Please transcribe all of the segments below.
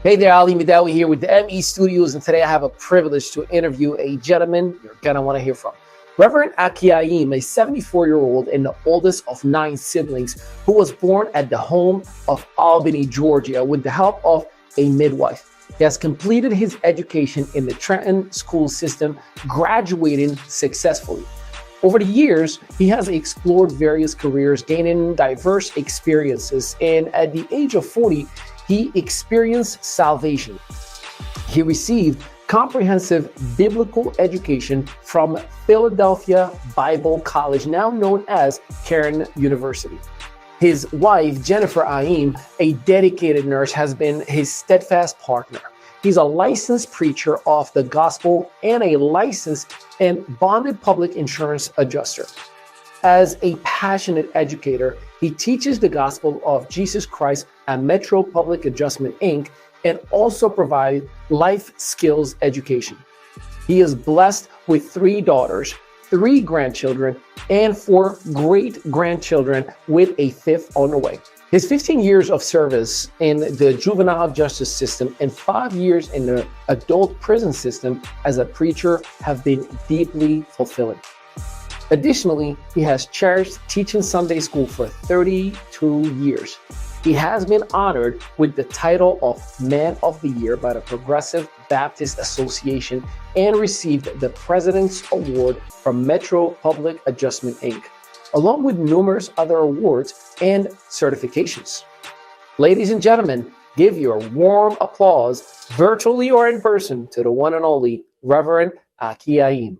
Hey there, Ali Midawi here with the ME Studios, and today I have a privilege to interview a gentleman you're going to want to hear from. Reverend Akey Ahiem, a 74-year-old and the oldest of 9 siblings, who was born at the home of Albany, Georgia, with the help of a midwife. He has completed his education in the Trenton school system, graduating successfully. Over the years, he has explored various careers, gaining diverse experiences, and at the age of 40, he experienced salvation. He received comprehensive biblical education from Philadelphia Bible College, now known as Cairn University. His wife, Jennifer Ahiem, a dedicated nurse, has been his steadfast partner. He's a licensed preacher of the gospel and a licensed and bonded public insurance adjuster. As a passionate educator, he teaches the gospel of Jesus Christ at Metro Public Adjustment, Inc., and also provides life skills education. He is blessed with 3 daughters, 3 grandchildren, and 4 great-grandchildren, with a 5th on the way. His 15 years of service in the juvenile justice system and 5 years in the adult prison system as a preacher have been deeply fulfilling. Additionally, he has cherished teaching Sunday school for 32 years. He has been honored with the title of Man of the Year by the Progressive Baptist Association and received the President's Award from Metro Public Adjustment, Inc., along with numerous other awards and certifications. Ladies and gentlemen, give your warm applause, virtually or in person, to the one and only Reverend Akey Ahiem.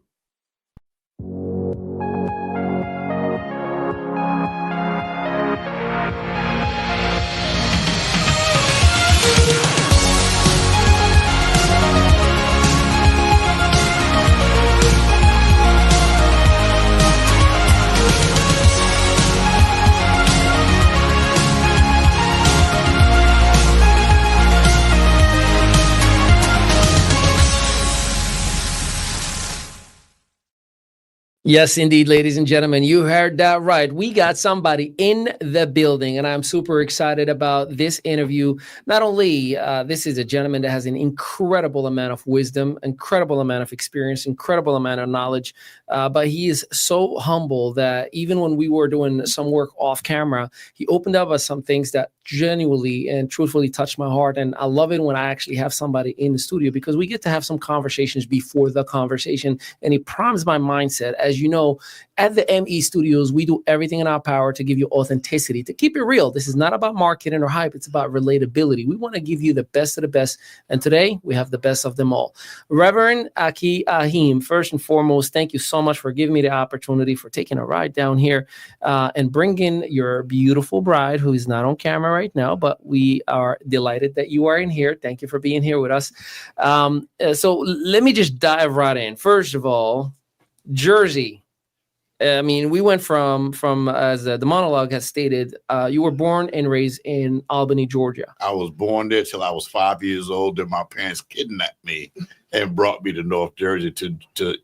Yes, indeed, ladies and gentlemen, you heard that right. We got somebody in the building, and I'm super excited about this interview. Not only this is a gentleman that has an incredible amount of wisdom, incredible amount of experience, incredible amount of knowledge, but he is so humble that even when we were doing some work off camera, he opened up us some things that genuinely and truthfully touched my heart. And I love it when I actually have somebody in the studio, because we get to have some conversations before the conversation, and it primes my mindset. As you know, at the ME Studios, we do everything in our power to give you authenticity, to keep it real. This is not about marketing or hype. It's about relatability. We want to give you the best of the best. And today we have the best of them all. Reverend Akey Ahiem, first and foremost, thank you so much for giving me the opportunity, for taking a ride down here and bringing your beautiful bride, who is not on camera right now, but we are delighted that you are in here. Thank you for being here with us. So let me just dive right in. First of all, Jersey. I mean, we went from as the monologue has stated, you were born and raised in Albany, Georgia. I was born there till I was 5 years old. Then my parents kidnapped me and brought me to North Jersey, to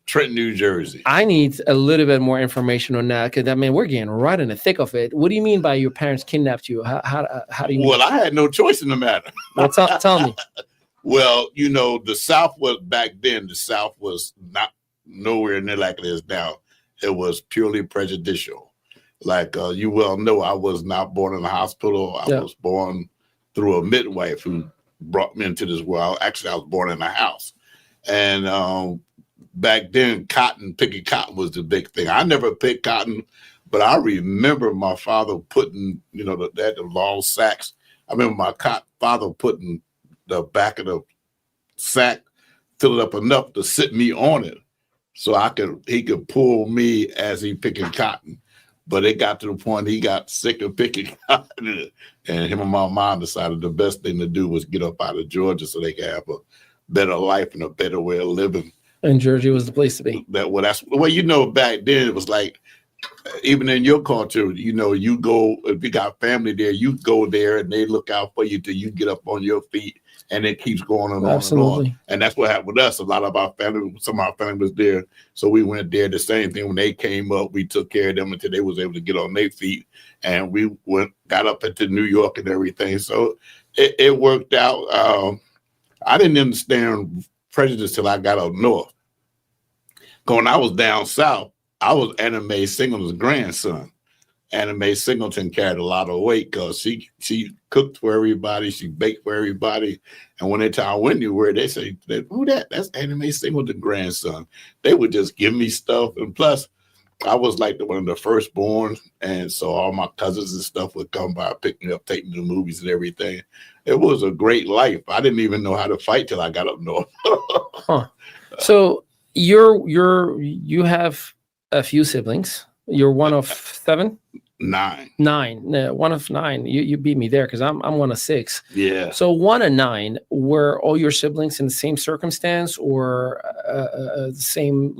Trenton, New Jersey. I need a little bit more information on that, because I mean, we're getting right in the thick of it. What do you mean by your parents kidnapped you? How do you mean? Well, I had no choice in the matter. Well, tell me. Well, you know, the South was, back then, the South was not nowhere near like it is now. It was purely prejudicial. Like you well know, I was not born in a hospital. I was born through a midwife who brought me into this world. Actually, I was born in a house. And back then, picking cotton was the big thing. I never picked cotton, but I remember my father putting, you know, the long sacks. I remember my father putting the back of the sack, fill it up enough to sit me on it, so he could pull me as he picking cotton. But it got to the point he got sick of picking cotton, and him and my mom decided the best thing to do was get up out of Georgia so they could have a better life and a better way of living. And Jersey was the place to be. Well, you know, back then it was like even in your culture, you go, if you got family there, you go there and they look out for you till you get up on your feet, and it keeps going on Absolutely. and on. And that's what happened with us. A lot of our family, some of our family was there. So we went there, the same thing. When they came up, we took care of them until they was able to get on their feet. And we got up into New York and everything. So it worked out. I didn't understand prejudice till I got up north. When I was down south, I was Anna Mae Singleton's grandson. Anna Mae Singleton carried a lot of weight because she cooked for everybody, she baked for everybody. And when they tell I went anywhere, they say, "Who that? That's Anna Mae Singleton's grandson." They would just give me stuff. And plus, I was like one of the firstborn. And so all my cousins and stuff would come by, pick me up, take me to movies and everything. It was a great life. I didn't even know how to fight till I got up north. Huh. So you have a few siblings. You're one of 7? 9. 9. One of 9. You beat me there because I'm one of 6. Yeah. So 1 of 9. Were all your siblings in the same circumstance or the same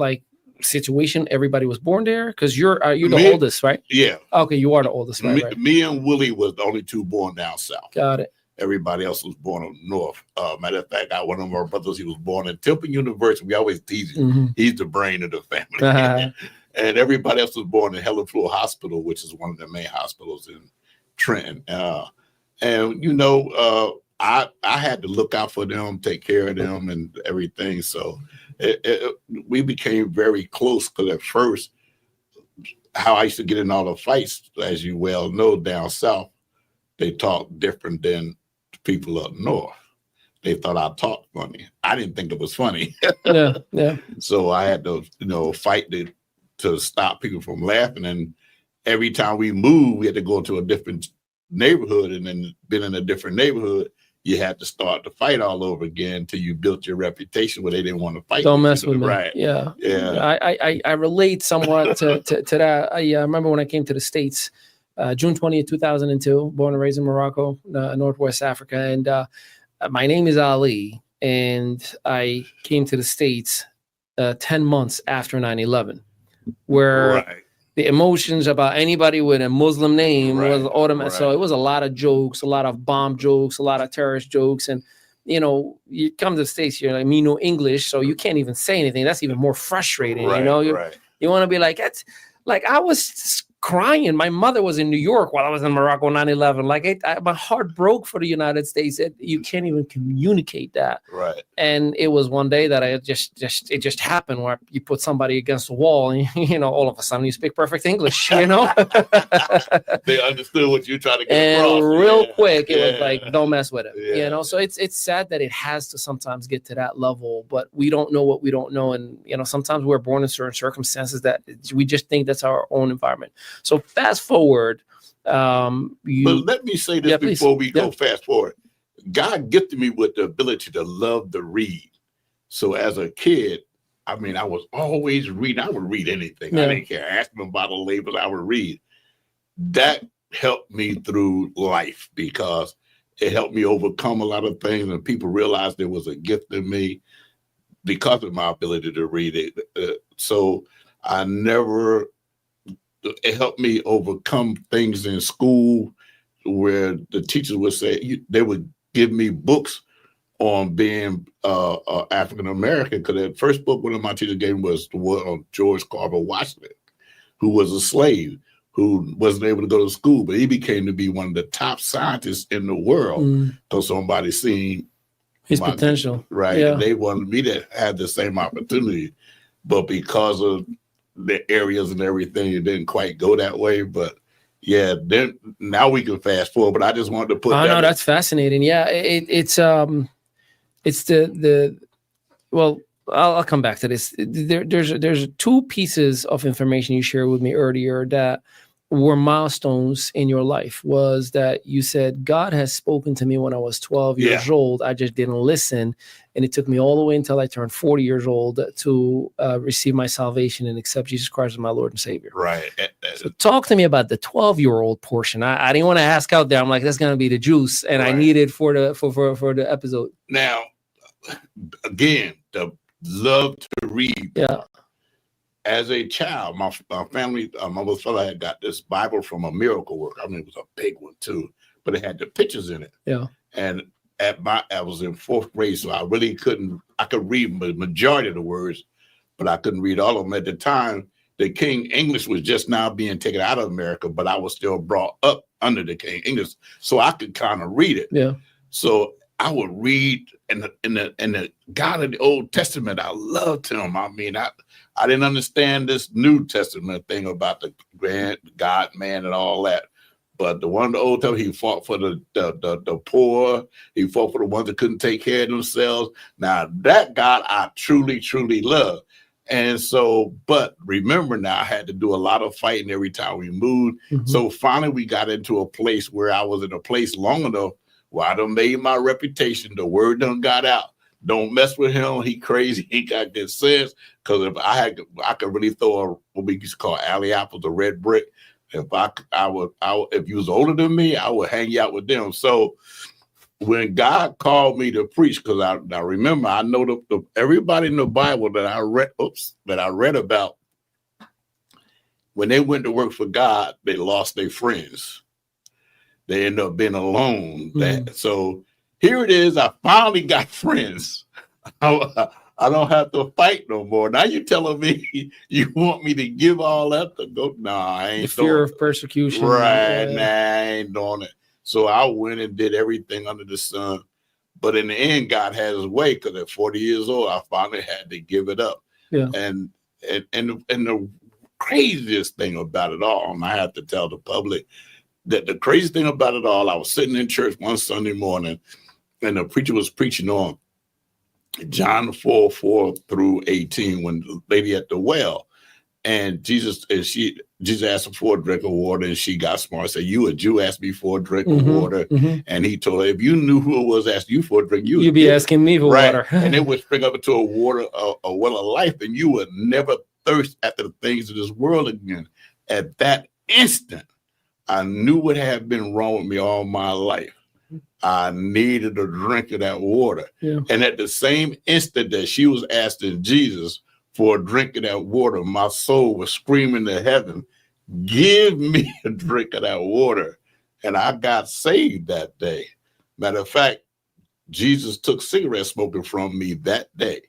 situation? Everybody was born there because you're the oldest, right? Yeah. Okay, you are the oldest, right? Me and Willie was the only 2 born down south. Got it. Everybody else was born up north. Matter of fact, one of our brothers, he was born at Temple University. We always tease him. Mm-hmm. He's the brain of the family. And everybody else was born in Helen Fleur Hospital, which is one of the main hospitals in Trenton. I had to look out for them, take care of them and everything. So we became very close because at first, how I used to get in all the fights, as you well know, down south, they talk different than people up north. They thought I talked funny. I didn't think it was funny. Yeah. So I had to, fight to stop people from laughing. And every time we moved, we had to go to a different neighborhood. And then been in a different neighborhood, you had to start the fight all over again until you built your reputation where they didn't want to fight. Don't mess with me. Right. Yeah. I relate somewhat to that. I remember when I came to the States, June 20th, 2002, born and raised in Morocco, Northwest Africa. And my name is Ali. And I came to the States 10 months after 9/11, where the emotions about anybody with a Muslim name was automatic. So it was a lot of jokes, a lot of bomb jokes, a lot of terrorist jokes. And, you come to the States, you're like, me no English, so you can't even say anything. That's even more frustrating. You want to be like, that's like, I was crying. My mother was in New York while I was in Morocco 9/11. Like my heart broke for the United States. You can't even communicate that. Right. And it was one day that it just happened where you put somebody against the wall and, all of a sudden you speak perfect English, They understood what you're trying to get and across. Real quick, it was like, don't mess with it. So it's sad that it has to sometimes get to that level, but we don't know what we don't know. And, sometimes we're born in certain circumstances that we just think that's our own environment. So fast forward. But let me say this before we go fast forward. God gifted me with the ability to love to read. So as a kid, I was always reading. I would read anything. I didn't care. Ask them about a label, I would read. That helped me through life because it helped me overcome a lot of things. And people realized there was a gift in me because of my ability to read it. So it helped me overcome things in school where the teachers would say, they would give me books on being African-American. Because the first book one of my teachers gave me was the one on George Carver Washington, who was a slave, who wasn't able to go to school, but he became to be one of the top scientists in the world because somebody seen his potential. Right. Yeah. And they wanted me to have the same opportunity. But because of the areas and everything, it didn't quite go that way. But then now we can fast forward. But I just wanted to put that. No, that's fascinating. Yeah, it's well, I'll come back to this. There's 2 pieces of information you shared with me earlier that were milestones in your life. Was that you said God has spoken to me when I was 12 years old. I just didn't listen. And it took me all the way until I turned 40 years old to receive my salvation and accept Jesus Christ as my Lord and Savior. Right. So talk to me about the 12-year-old portion. I didn't want to ask out there. I'm like, that's going to be the juice. And I need it for the episode. Now, again, the love to read. Yeah. as a child, my family, my mother's father had got this Bible from a miracle worker. I mean, it was a big one too, but it had the pictures in it. Yeah. And I was in 4th grade, so I really couldn't. I could read the majority of the words, but I couldn't read all of them at the time. The King English was just now being taken out of America, but I was still brought up under the King English, so I could kind of read it. Yeah. So I would read in the God of the Old Testament. I loved him. I mean, I didn't understand this New Testament thing about the grand God, man, and all that. But the one in the Old Testament, he fought for the poor. He fought for the ones that couldn't take care of themselves. Now that God I truly, truly love. And so, but remember now, I had to do a lot of fighting every time we moved. Mm-hmm. So finally we got into a place where I was in a place long enough where I done made my reputation. The word done got out. Don't mess with him. He crazy. He got good sense. Because if I could really throw what we used to call alley apples, a red brick. If if you was older than me, I would hang you out with them. So when God called me to preach, because I remember, I know everybody in the Bible that I read about, when they went to work for God, they lost their friends. They ended up being alone. So here it is. I finally got friends. I don't have to fight no more. Now you're telling me you want me to give all that to go? No, I ain't. The fear of persecution. Right. Nah, I ain't doing it. So I went and did everything under the sun. But in the end, God had his way, because at 40 years old, I finally had to give it up. Yeah. And the craziest thing about it all, and I have to tell the public that the craziest thing about it all, I was sitting in church one Sunday morning, and the preacher was preaching on John 4:4-18, when the lady at the well, and Jesus asked her for a drink of water, and she got smart, said, "You a Jew, asked me for a drink of water." Mm-hmm. And he told her, "If you knew who it was asking you for a drink, you'd be asking me for water." And it would spring up into a well of life, and you would never thirst after the things of this world again. At that instant, I knew what had been wrong with me all my life. I needed a drink of that water. Yeah. And at the same instant that she was asking Jesus for a drink of that water, my soul was screaming to heaven, "Give me a drink of that water." And I got saved that day. Matter of fact, Jesus took cigarette smoking from me that day.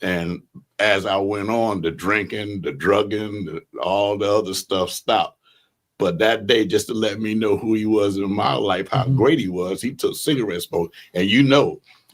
And as I went on, the drinking, the drugging, all the other stuff stopped. But that day, just to let me know who he was in my life, how great he took cigarette smoke. And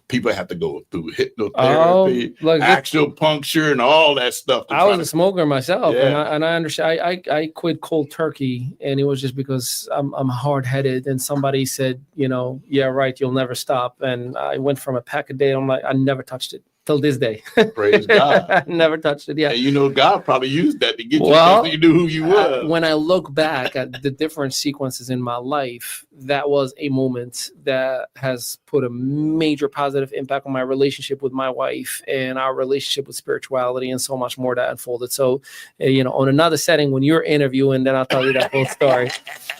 people have to go through hypnotherapy, acupuncture, and all that stuff. I was a smoker myself, yeah. and I understand. I quit cold turkey, and it was just because I'm hard-headed. And somebody said, "Yeah, right, you'll never stop." And I went from a pack a day. I'm like, I never touched it till this day. Praise God. I never touched it. Yeah. And God probably used that to get you so you knew who you were. When I look back at the different sequences in my life, that was a moment that has put a major positive impact on my relationship with my wife and our relationship with spirituality and so much more that unfolded. So, on another setting, when you're interviewing, then I'll tell you that whole story.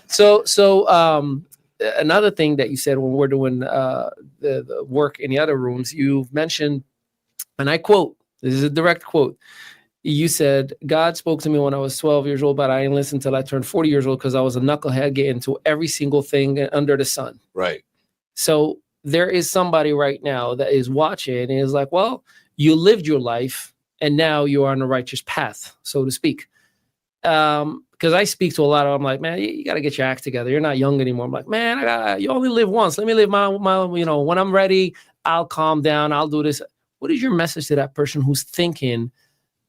So, another thing that you said when we're doing the work in the other rooms, you've mentioned, and I quote, this is a direct quote. You said, "God spoke to me when I was 12 years old, but I didn't listen until I turned 40 years old because I was a knucklehead getting into every single thing under the sun." Right. So there is somebody right now that is watching and is like, well, you lived your life and now you are on the righteous path, so to speak. Because I speak to a lot of them, like, man, you got to get your act together. You're not young anymore. I'm like, man, you only live once. Let me live my, when I'm ready, I'll calm down. I'll do this. What is your message to that person who's thinking,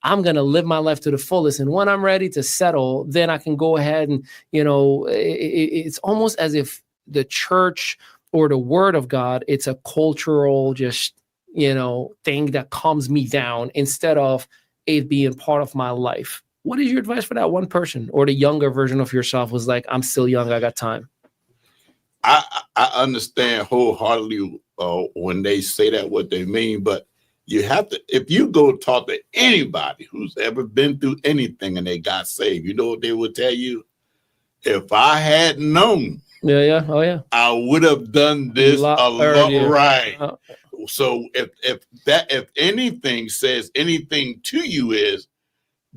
I'm going to live my life to the fullest, and when I'm ready to settle, then I can go ahead and, it's almost as if the church or the word of God, it's a cultural thing that calms me down instead of it being part of my life. What is your advice for that one person, or the younger version of yourself was like, I'm still young, I got time? I understand wholeheartedly when they say that, what they mean, but you have to, if you go talk to anybody who's ever been through anything and they got saved, you know what they will tell you? If I had known, I would have done this a lot right. So if anything says anything to you, is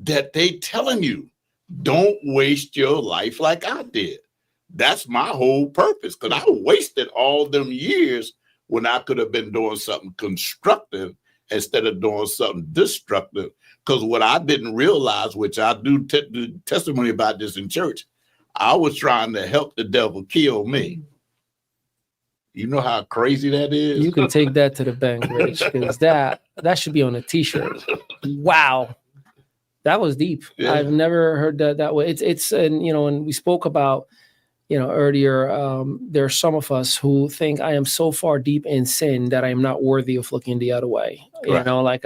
that they telling you, don't waste your life like I did. That's my whole purpose, because I wasted all them years when I could have been doing something constructive instead of doing something destructive. Because what I didn't realize, which I do testimony about this in church, I was trying to help the devil kill me. You know how crazy that is? You can take that to the bank, Rich, because that should be on a t-shirt. Wow. That was deep. Yeah. I've never heard that way. It's and you know, and we spoke about, you know, earlier, there are some of us who think I am so far deep in sin that I am not worthy of looking the other way. Right. You know, like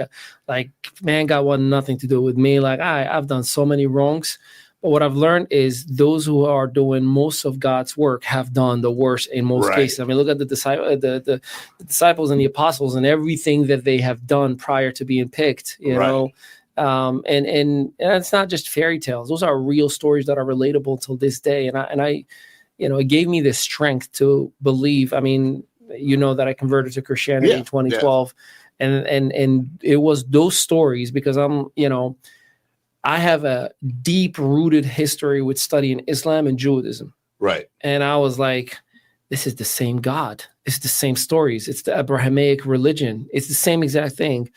man, God wanted nothing to do with me. Like I've done so many wrongs. But what I've learned is those who are doing most of God's work have done the worst in most cases. I mean, look at the disciples and the apostles and everything that they have done prior to being picked, you know. And it's not just fairy tales. Those are real stories that are relatable till this day. And I, you know, it gave me the strength to believe. I mean, you know that I converted to Christianity in 2012, and it was those stories because you know, I have a deep-rooted history with studying Islam and Judaism. Right. And I was like, this is the same God. It's the same stories. It's the Abrahamic religion. It's the same exact thing.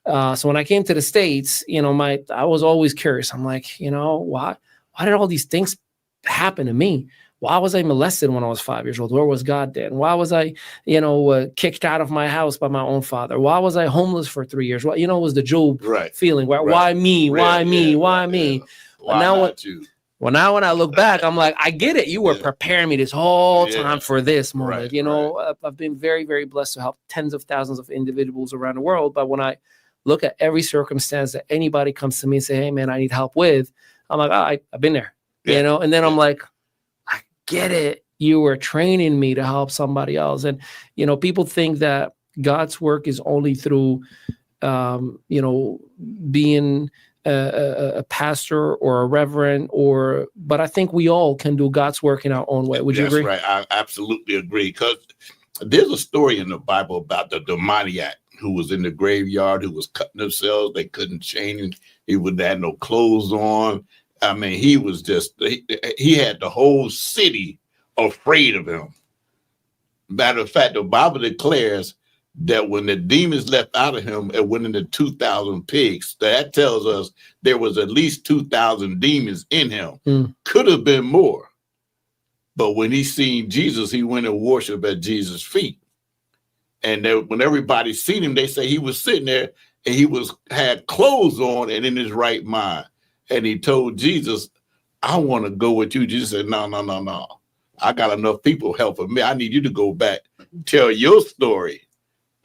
So when I came to the States, you know, I was always curious. I'm like, you know, why did all these things happen to me? Why was I molested when I was 5 years old? Where was God then? Why was I, you know, kicked out of my house by my own father? Why was I homeless for 3 years? Well, you know, it was the Job feeling. Why me? Why me? Why me? Why not you? Well, now when I look back, I'm like, I get it. You were preparing me this whole time for this moment. You know, I've been very, very blessed to help tens of thousands of individuals around the world. But when I look at every circumstance that anybody comes to me and say, hey, man, I need help with, I'm like, I've been there, you know? And then I'm like, I get it. You were training me to help somebody else. And, you know, people think that God's work is only through, you know, being a pastor or a reverend, but I think we all can do God's work in our own way. Would you agree? That's right. I absolutely agree. Because there's a story in the Bible about the demoniac who was in the graveyard, who was cutting themselves. They couldn't change. He would have no clothes on. I mean, he was just, he had the whole city afraid of him. Matter of fact, the Bible declares that when the demons left out of him, it went into 2,000 pigs. That tells us there was at least 2,000 demons in him. Could have been more. But when he seen Jesus, he went and worshiped at Jesus' feet. And when everybody seen him, they say he was sitting there and he had clothes on and in his right mind. And he told Jesus, I want to go with you. Jesus said, no. I got enough people helping me. I need you to go back, tell your story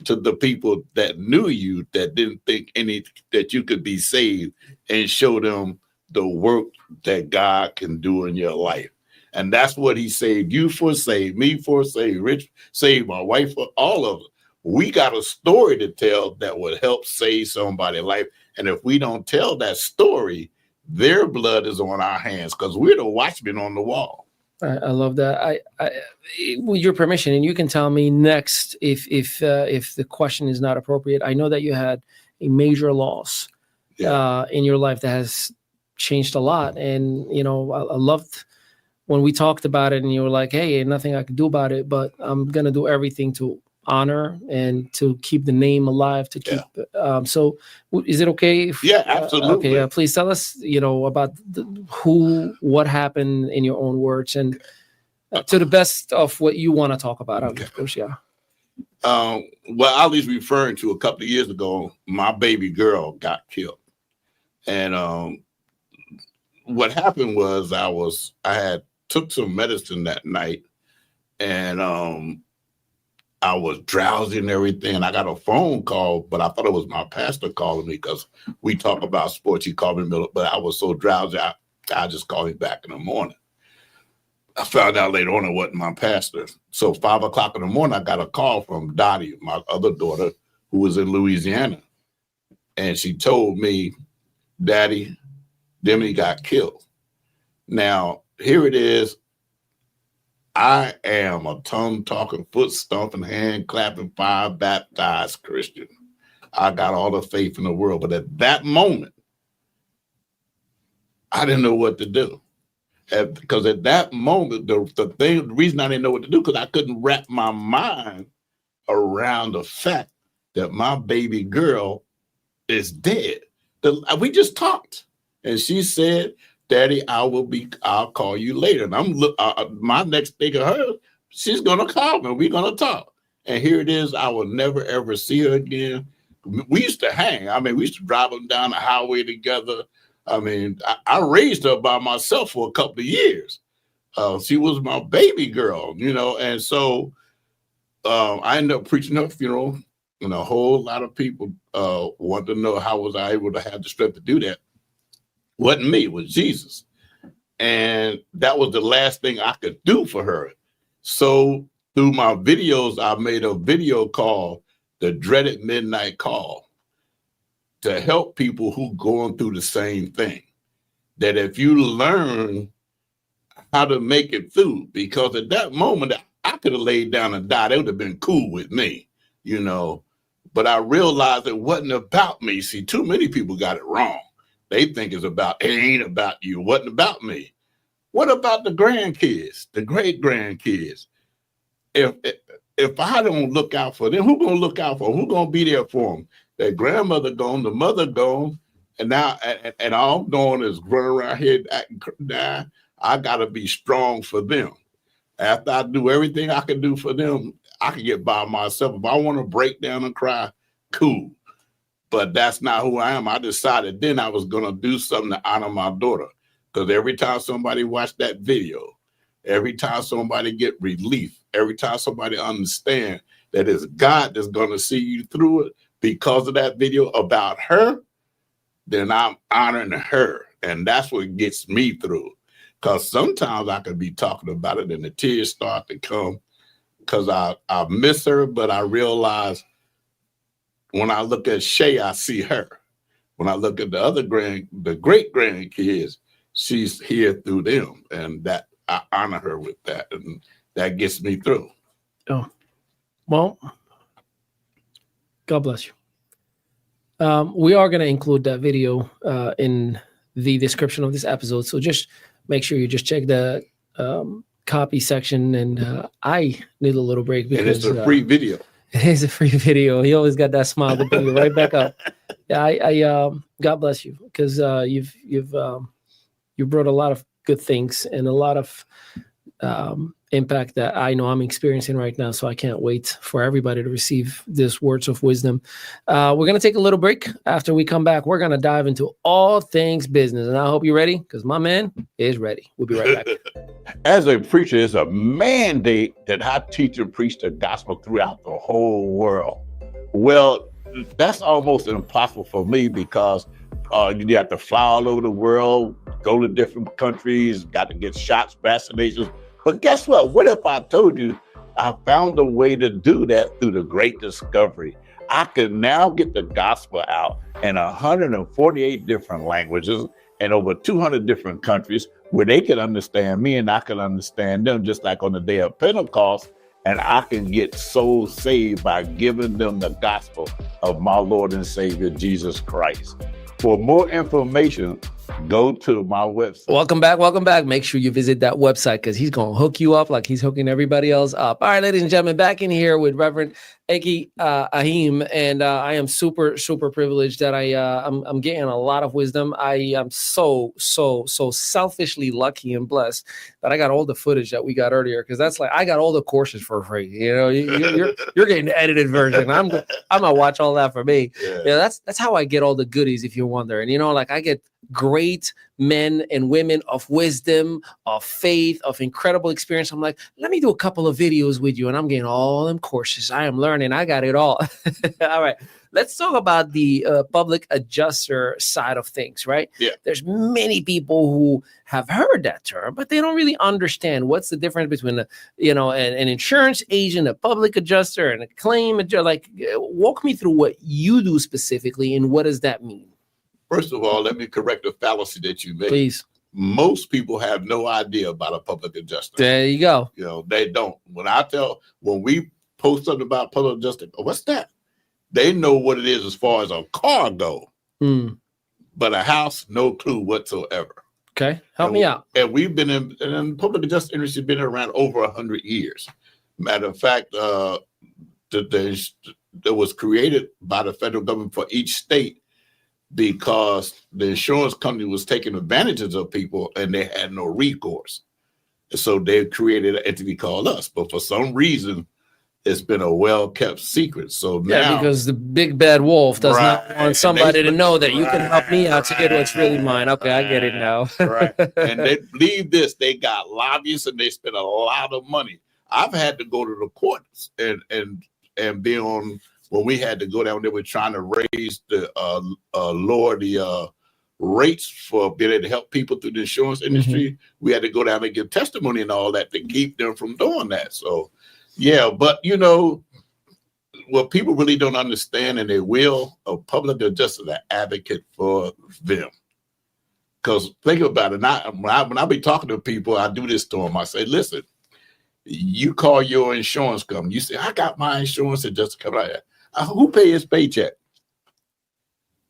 to the people that knew you, that didn't think that you could be saved, and show them the work that God can do in your life. And that's what he saved you for, saved me for, saved Rich, saved my wife for, all of us. We got a story to tell that would help save somebody's life. And if we don't tell that story, their blood is on our hands, because we're the watchmen on the wall. I love that. With your permission, and you can tell me next if the question is not appropriate. I know that you had a major loss in your life that has changed a lot, and you know, I loved when we talked about it, and you were like, "Hey, nothing I can do about it, but I'm gonna do everything to honor and to keep the name alive, to keep so is it okay if, absolutely. Okay, please tell us, you know, about what happened in your own words, and to the best of what you want to talk about, of course. Well, I was referring to a couple of years ago, my baby girl got killed. And what happened was I had took some medicine that night, and I was drowsy and everything, and I got a phone call, but I thought it was my pastor calling me, because we talk about sports. He called me, but I was so drowsy, I just called him back in the morning. I found out later on it wasn't my pastor. So 5 o'clock in the morning, I got a call from Dottie, my other daughter, who was in Louisiana. And she told me, Daddy, Demi got killed. Now, here it is. I am a tongue-talking, foot-stomping, hand-clapping, fire-baptized Christian. I got all the faith in the world. But at that moment, I didn't know what to do. Because at that moment, the reason I didn't know what to do, because I couldn't wrap my mind around the fact that my baby girl is dead. We just talked, and she said, "Daddy, I'll call you later." And my next thing of her, she's gonna call me. We're gonna talk. And here it is. I will never ever see her again. We used to hang. I mean, we used to drive them down the highway together. I mean, I raised her by myself for a couple of years. She was my baby girl, and so I ended up preaching her funeral, and a whole lot of people wanted to know how was I able to have the strength to do that. Wasn't me, it was Jesus. And that was the last thing I could do for her. So through my videos, I made a video called The Dreaded Midnight Call, to help people who going through the same thing. That if you learn how to make it through, because at that moment, I could have laid down and died. It would have been cool with me, But I realized it wasn't about me. See, too many people got it wrong. They think it ain't about you. It wasn't about me. What about the grandkids, the great-grandkids? If I don't look out for them, who gonna look out for them? Who gonna be there for them? Their grandmother gone, the mother gone, and now and all I'm doing is running around here acting down. I gotta be strong for them. After I do everything I can do for them, I can get by myself. If I want to break down and cry, cool. But that's not who I am. I decided then I was gonna do something to honor my daughter. Because every time somebody watched that video, every time somebody get relief, every time somebody understand that it's God that's gonna see you through it, because of that video about her, then I'm honoring her. And that's what gets me through. Because sometimes I could be talking about it and the tears start to come because I miss her, but I realize when I look at Shay, I see her. When I look at the great grandkids, she's here through them. And that I honor her with that. And that gets me through. Oh, well, God bless you. We are going to include that video in the description of this episode. So just make sure you just check the copy section. And I need a little break because it's a free video. It is a free video. He always got that smile to bring you right back up. Yeah, I God bless you, because you brought a lot of good things and a lot of impact that I know I'm experiencing right now. So I can't wait for everybody to receive these words of wisdom. We're going to take a little break. After we come back, we're going to dive into all things business. And I hope you're ready, because my man is ready. We'll be right back. As a preacher, it's a mandate that I teach and preach the gospel throughout the whole world. Well, that's almost impossible for me because you have to fly all over the world, go to different countries, got to get shots, vaccinations. But guess what? What if I told you I found a way to do that through the great discovery? I can now get the gospel out in 148 different languages and over 200 different countries where they can understand me and I can understand them, just like on the day of Pentecost. And I can get souls saved by giving them the gospel of my Lord and Savior, Jesus Christ. For more information, go to my website. Welcome back. Welcome back. Make sure you visit that website, because he's going to hook you up like he's hooking everybody else up. All right, ladies and gentlemen, back in here with Reverend Akey Ahiem. And I am super, super privileged that I'm getting a lot of wisdom. I am so selfishly lucky and blessed that I got all the footage that we got earlier, because that's like, I got all the courses for free. You're getting the edited version. I'm gonna watch all that for me. Yeah, that's how I get all the goodies, if you're wondering. Like I get great men and women of wisdom, of faith, of incredible experience. I'm like, let me do a couple of videos with you, and I'm getting all them courses. I am learning. I got it all. All right. Let's talk about the public adjuster side of things, right? Yeah. There's many people who have heard that term, but they don't really understand what's the difference between an insurance agent, a public adjuster, and a claim adjuster. Like, walk me through what you do specifically, and what does that mean? First of all, let me correct the fallacy that you made. Please. Most people have no idea about a public adjuster. There you go. They don't. When we post something about public adjuster, what's that? They know what it is as far as a car go. But a house, no clue whatsoever. Okay, help me out. And we've been in public adjustment industry, been around over 100 years. Matter of fact, that was created by the federal government for each state because the insurance company was taking advantages of people and they had no recourse. So they created an entity called us. But for some reason, it's been a well-kept secret. So now, because the big bad wolf does not want somebody to know that you can help me out to get what's really mine. Okay, I get it now. Right. And they believe this. They got lobbyists and they spend a lot of money. I've had to go to the courts and be on when we had to go down. They were trying to raise the lower the rates for being able to help people through the insurance industry. Mm-hmm. We had to go down and give testimony and all that to keep them from doing that. So, yeah, but you know, what people really don't understand, and they will, a public adjuster is an advocate for them. Because think about it, when I be talking to people, I do this to them. I say, listen, you call your insurance company. You say, I got my insurance adjuster coming out here. Who pays his paycheck?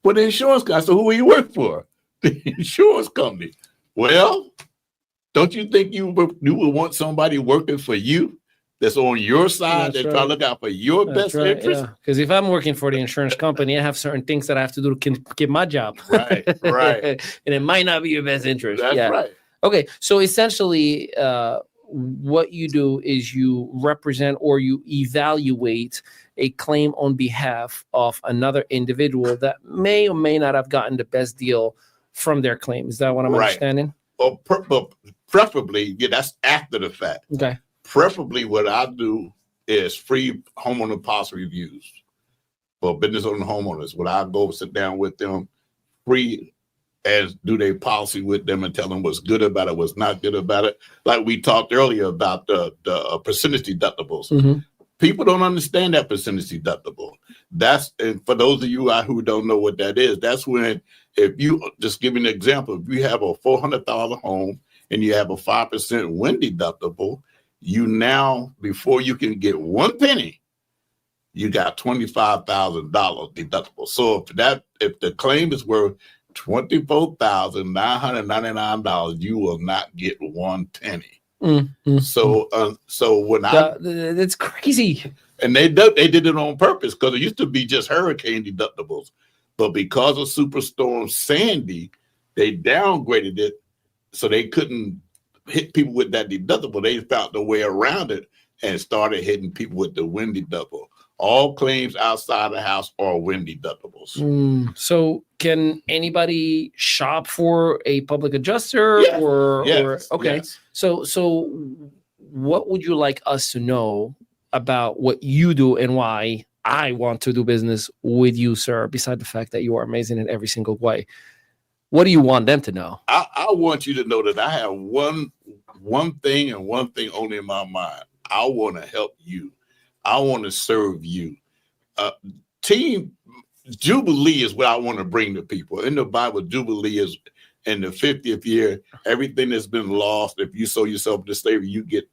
Well, the insurance guy. So who will you work for? The insurance company. Well, don't you think you would want somebody working for you that's on your side, that try to look out for your best interest? Because if I'm working for the insurance company, I have certain things that I have to do to keep my job. Right. And it might not be your best interest. That's right. Okay, so essentially, what you do is you represent or you evaluate a claim on behalf of another individual that may or may not have gotten the best deal from their claim. Is that what I'm understanding? Well, preferably, that's after the fact. Okay. Preferably, what I do is free homeowner policy reviews for business owner homeowners. When I go sit down with them, free, and do their policy with them and tell them what's good about it, what's not good about it. Like we talked earlier about the percentage deductibles. Mm-hmm. People don't understand that percentage deductible. And for those of you who don't know what that is, that's when, if you just give me an example, if you have a $400,000 home and you have a 5% wind deductible, you now, before you can get one penny, you got $25,000 deductible. So if the claim is worth $24,999, you will not get one penny. Mm-hmm. So when that's crazy. And they did it on purpose because it used to be just hurricane deductibles, but because of Superstorm Sandy, they downgraded it so they couldn't hit people with that deductible. They found a way around it and started hitting people with the wind deductible. All claims outside the house are wind deductibles. So can anybody shop for a public adjuster? Yes. Okay. Yes. So what would you like us to know about what you do and why I want to do business with you, sir, beside the fact that you are amazing in every single way? What do you want them to know? I want you to know that I have one thing and one thing only in my mind. I want to help you. I want to serve you. Team Jubilee is what I want to bring to people. In the Bible, Jubilee is in the 50th year. Everything that's been lost, if you sold yourself into slavery, you get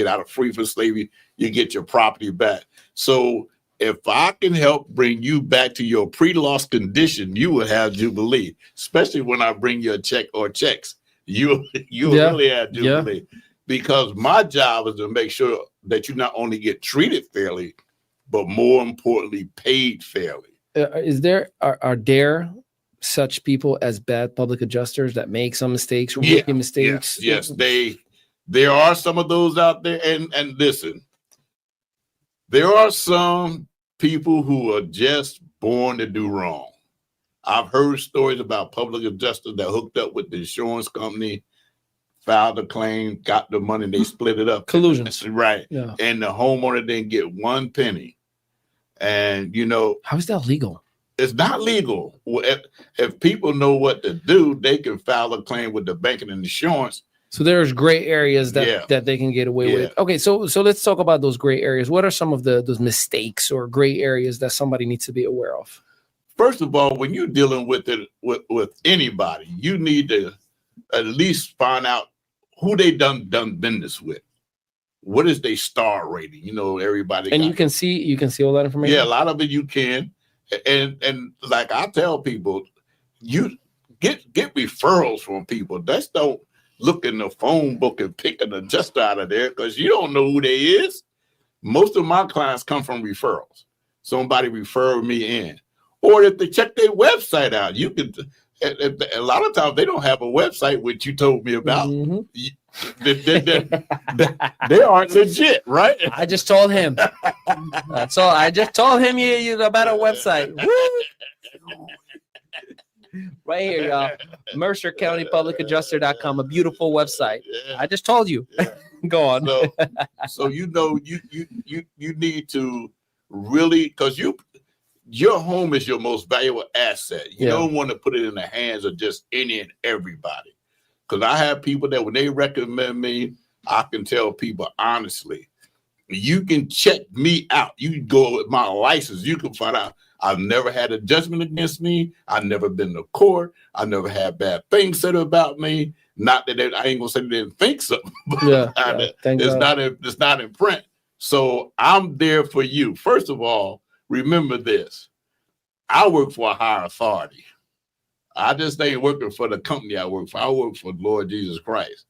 out of free from slavery, you get your property back. So if I can help bring you back to your pre-loss condition, you will have Jubilee, especially when I bring you a check or checks. You really have Jubilee. Yeah. Because my job is to make sure that you not only get treated fairly, but more importantly, paid fairly. Are there such people as bad public adjusters that make some mistakes or making mistakes? Yes, there are some of those out there. And listen, there are some people who are just born to do wrong. I've heard stories about public adjusters that hooked up with the insurance company, filed a claim, got the money, they split it up. Collusions. Right. Yeah. And the homeowner didn't get one penny. And, how is that legal? It's not legal. If people know what to do, they can file a claim with the bank and insurance. So there's gray areas that they can get away with. Okay, so let's talk about those gray areas. What are some of those mistakes or gray areas that somebody needs to be aware of? First of all, when you're dealing with it with anybody, you need to at least find out who they done business with. What is their star rating? Everybody. And you can see all that information. Yeah, a lot of it you can. And like I tell people, you get referrals from people. That's don't look in the phone book and pick an adjuster out of there because you don't know who they is. Most of my clients come from referrals. Somebody referred me in. Or if they check their website out, you could. A lot of times they don't have a website, which you told me about. They aren't legit, right? I just told him. That's all. I just told him you about a website. Right here, y'all. Mercer County Public Adjuster.com, a beautiful website. I just told you. Go on. So you know you need to really, because your home is your most valuable asset. You don't want to put it in the hands of just any and everybody. Because I have people that when they recommend me, I can tell people honestly, you can check me out. You can go with my license. You can find out I've never had a judgment against me. I've never been to court. I never had bad things said about me. Not that I ain't gonna say they didn't think so. But it's not in print. So I'm there for you. First of all, remember this. I work for a higher authority. I just ain't working for the company I work for. I work for the Lord Jesus Christ.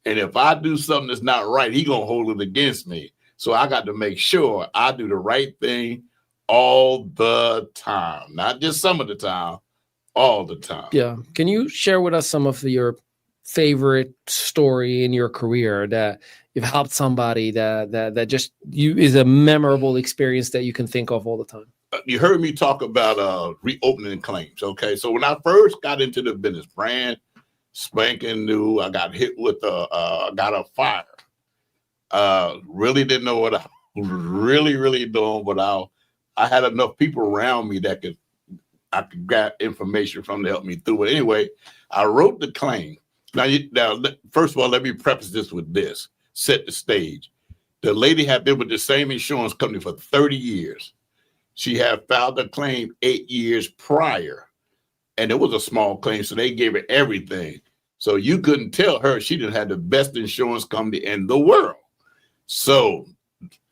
And if I do something that's not right, he going to hold it against me. So I got to make sure I do the right thing all the time. Not just some of the time, all the time. Yeah. Can you share with us some of your favorite story in your career that you've helped somebody that just is a memorable experience that you can think of all the time? You heard me talk about reopening claims. Okay. So when I first got into the business, brand spanking new, I got hit with got a fire. Really didn't know what I was really doing, but I had enough people around me that I could get information from to help me through it. Anyway, I wrote the claim. Now, first of all, let me preface this with this, set the stage. The lady had been with the same insurance company for 30 years. She had filed a claim 8 years prior, and it was a small claim, so they gave her everything. So you couldn't tell her she didn't have the best insurance company in the world. So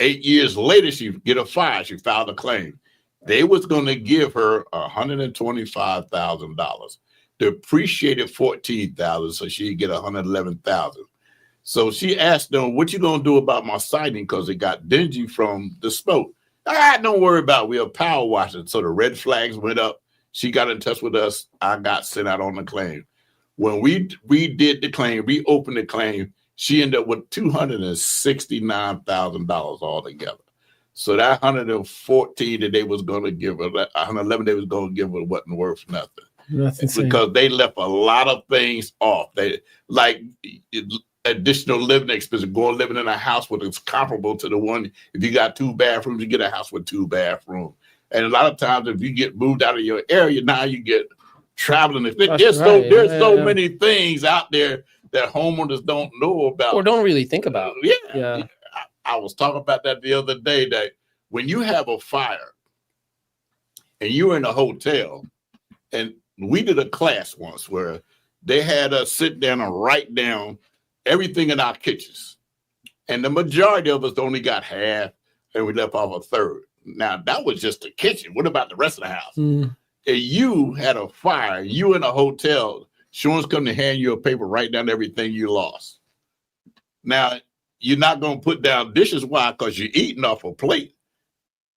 8 years later, she get a fire. She filed a claim. They was going to give her $125,000. Depreciated $14,000, so she'd get $111,000. So she asked them, "What you gonna do about my siding? Because it got dingy from the smoke." Don't worry about it. We'll power wash it. So the red flags went up. She got in touch with us. I got sent out on the claim. When we did the claim, reopened the claim, she ended up with $269,000 altogether. So that 114 that they was going to give her, that 111 they was going to give her wasn't worth nothing. That's insane. Because they left a lot of things off. They like additional living expenses, going living in a house where it's comparable to the one. If you got 2 bathrooms, you get a house with 2 bathrooms. And a lot of times, if you get moved out of your area, now you get traveling. There's so many things out there that homeowners don't know about or don't really think about. Yeah. I was talking about that the other day, that when you have a fire and you're in a hotel, and we did a class once where they had us sit down and write down everything in our kitchens. And the majority of us only got half, and we left off a third. Now, that was just the kitchen. What about the rest of the house? If you had a fire, you in a hotel, insurance company hand you a paper, write down everything you lost. Now, you're not going to put down dishes. Why? Because you're eating off a plate.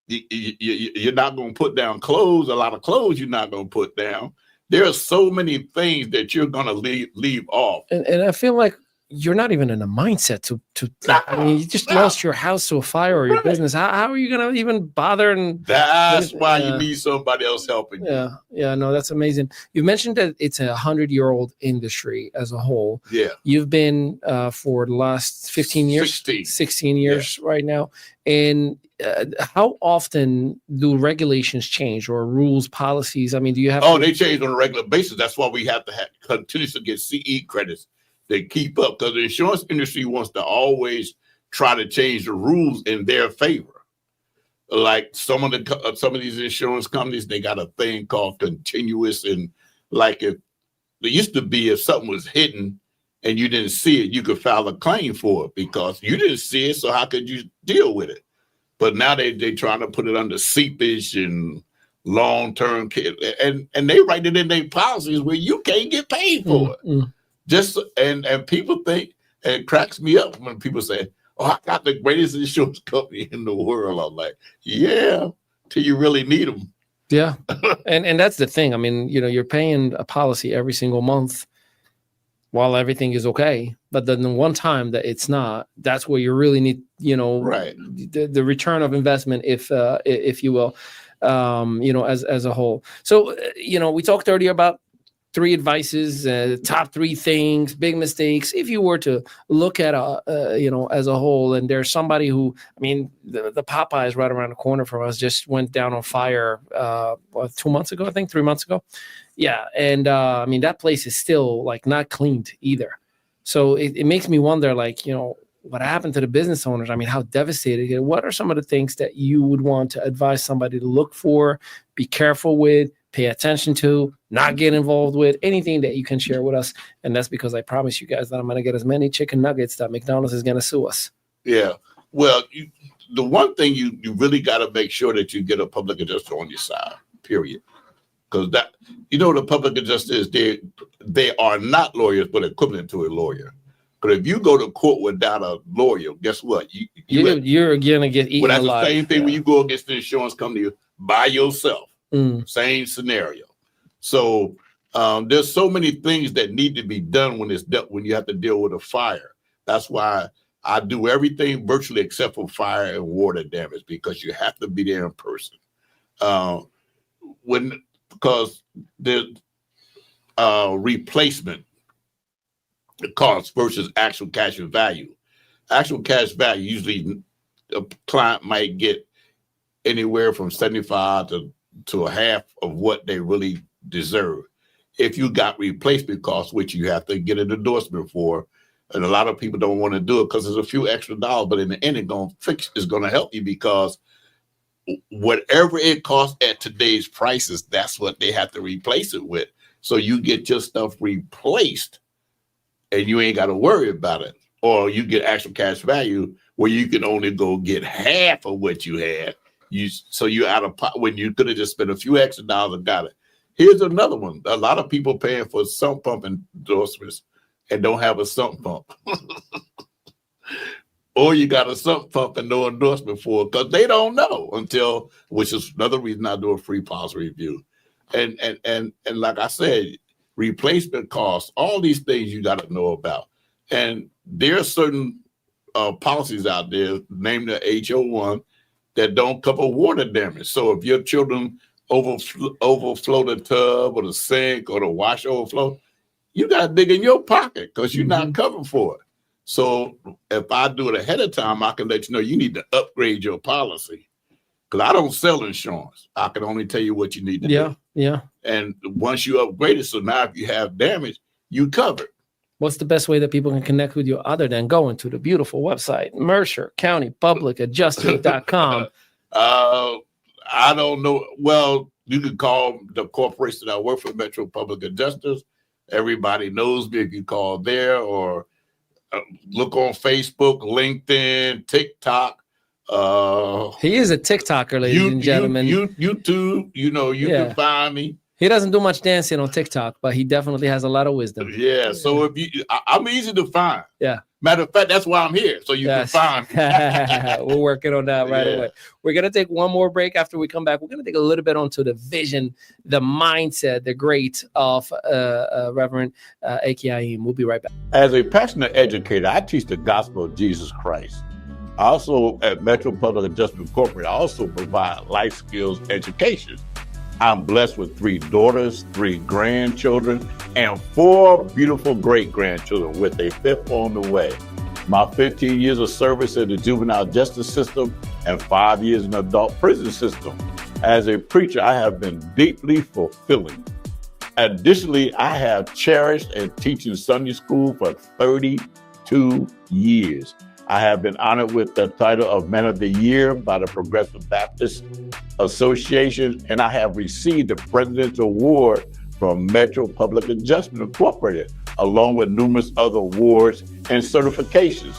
You're not going to put down clothes. A lot of clothes you're not going to put down. There are so many things that you're going to leave off. And I feel like you're not even in a mindset to I mean, you just lost your house to a fire or your business. How are you going to even bother? And that's why you need somebody else helping you. Yeah, no, that's amazing. You mentioned that it's a 100-year-old industry as a whole. Yeah. You've been for the last 15 years, 16 years right now. And how often do regulations change or rules, policies? I mean, do you have? They change on a regular basis. That's why we have to continue to get CE credits. They keep up, because the insurance industry wants to always try to change the rules in their favor. Like some of these insurance companies, they got a thing called continuous, and like if there used to be, if something was hidden and you didn't see it, you could file a claim for it because you didn't see it. So how could you deal with it? But now they trying to put it under seepage and long-term care, and they write it in their policies where you can't get paid for it. Just and people think, and it cracks me up when people say, "Oh, I got the greatest insurance company in the world." I'm like, "Yeah, till you really need them." Yeah, and that's the thing. I mean, you're paying a policy every single month while everything is okay, but then the one time that it's not, that's where you really need, right, the return of investment, if you will, as a whole. So, we talked earlier about 3 advices, top 3 things, big mistakes. If you were to look at as a whole, and there's somebody who, I mean, the Popeyes right around the corner from us just went down on fire 2 months ago, I think 3 months ago. Yeah, and I mean, that place is still like not cleaned either. So it makes me wonder, like, what happened to the business owners? I mean, how devastated. What are some of the things that you would want to advise somebody to look for, be careful with, pay attention to, not get involved with, anything that you can share with us? And that's because I promise you guys that I'm going to get as many chicken nuggets that McDonald's is going to sue us. Yeah. Well, the one thing you really got to make sure that you get a public adjuster on your side, period. Because the public adjuster they are not lawyers, but equivalent to a lawyer. But if you go to court without a lawyer, guess what? You're going to get eaten alive. That's the same thing when you go against the insurance company by yourself. Same scenario. So there's so many things that need to be done when you have to deal with a fire. That's why I do everything virtually except for fire and water damage, because you have to be there in person. Because the replacement cost versus actual cash value. Actual cash value, usually a client might get anywhere from 75 to a half of what they really deserve. If you got replacement costs, which you have to get an endorsement for, and a lot of people don't want to do it because there's a few extra dollars, but in the end, it's going to help you, because whatever it costs at today's prices, that's what they have to replace it with. So you get your stuff replaced and you ain't got to worry about it. Or you get actual cash value where you can only go get half of what you had. So you're out of pot when you could have just spent a few extra dollars and got it. Here's another one. A lot of people paying for sump pump endorsements and don't have a sump pump. Or you got a sump pump and no endorsement for it because they don't know which is another reason I do a free policy review. And like I said, replacement costs, all these things you got to know about. And there are certain policies out there, named the H01, that don't cover water damage. So if your children overflow the tub or the sink or the wash overflow, you got to dig in your pocket because you're not covered for it. So if I do it ahead of time, I can let you know you need to upgrade your policy, because I don't sell insurance. I can only tell you what you need to do. Yeah. And once you upgrade it, so now if you have damage, you covered. What's the best way that people can connect with you other than going to the beautiful website, mercercountypublicadjuster.com? I don't know. Well, you can call the corporation that I work for, Metro Public Adjusters. Everybody knows me if you call there, or look on Facebook, LinkedIn, TikTok. He is a TikToker, ladies and gentlemen. YouTube, you can find me. He doesn't do much dancing on TikTok, but he definitely has a lot of wisdom. Yeah, so I'm easy to find. Yeah. Matter of fact, that's why I'm here, so you can find me. We're working on that right away. We're going to take one more break. After we come back, we're going to take a little bit onto the vision, the mindset, the great of Reverend Akey Ahiem. We'll be right back. As a passionate educator, I teach the gospel of Jesus Christ. Also, at Metro Public Adjustment Incorporated, I also provide life skills education. I'm blessed with 3 daughters, 3 grandchildren, and 4 beautiful great-grandchildren with a 5th on the way. My 15 years of service in the juvenile justice system and 5 years in the adult prison system. As a preacher, I have been deeply fulfilling. Additionally, I have cherished and teaching Sunday school for 32 years. I have been honored with the title of Man of the Year by the Progressive Baptist Association, and I have received the President's Award from Metro Public Adjustment Incorporated, along with numerous other awards and certifications.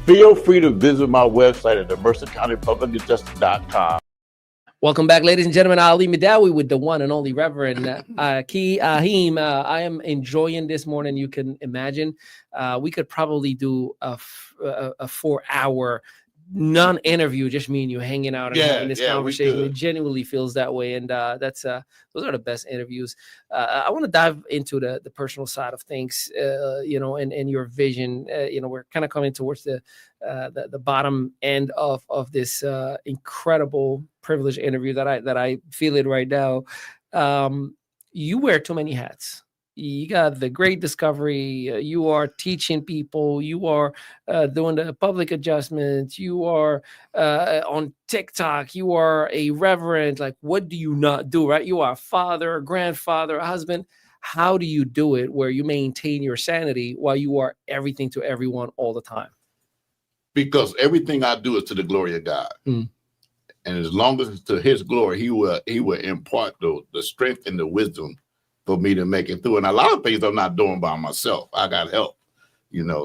Feel free to visit my website at the mercercountypublicadjuster.com. Welcome back, ladies and gentlemen. Ali Midawi with the one and only Reverend Akey Ahiem. I am enjoying this more than you can imagine. We could probably do a 4-hour non-interview, just me and you hanging out and having this conversation. It genuinely feels that way, and that's those are the best interviews. I want to dive into the personal side of things, and your vision. We're kind of coming towards the bottom end of this incredible privileged interview that I feel it right now. You wear too many hats. You got the great discovery. You are teaching people. You are doing the public adjustments. You are on TikTok. You are a reverend. Like, what do you not do, right? You are a father, a grandfather, a husband. How do you do it where you maintain your sanity while you are everything to everyone all the time? Because everything I do is to the glory of God. And as long as it's to his glory, he will impart the strength and the wisdom for me to make it through. And a lot of things I'm not doing by myself. I got help,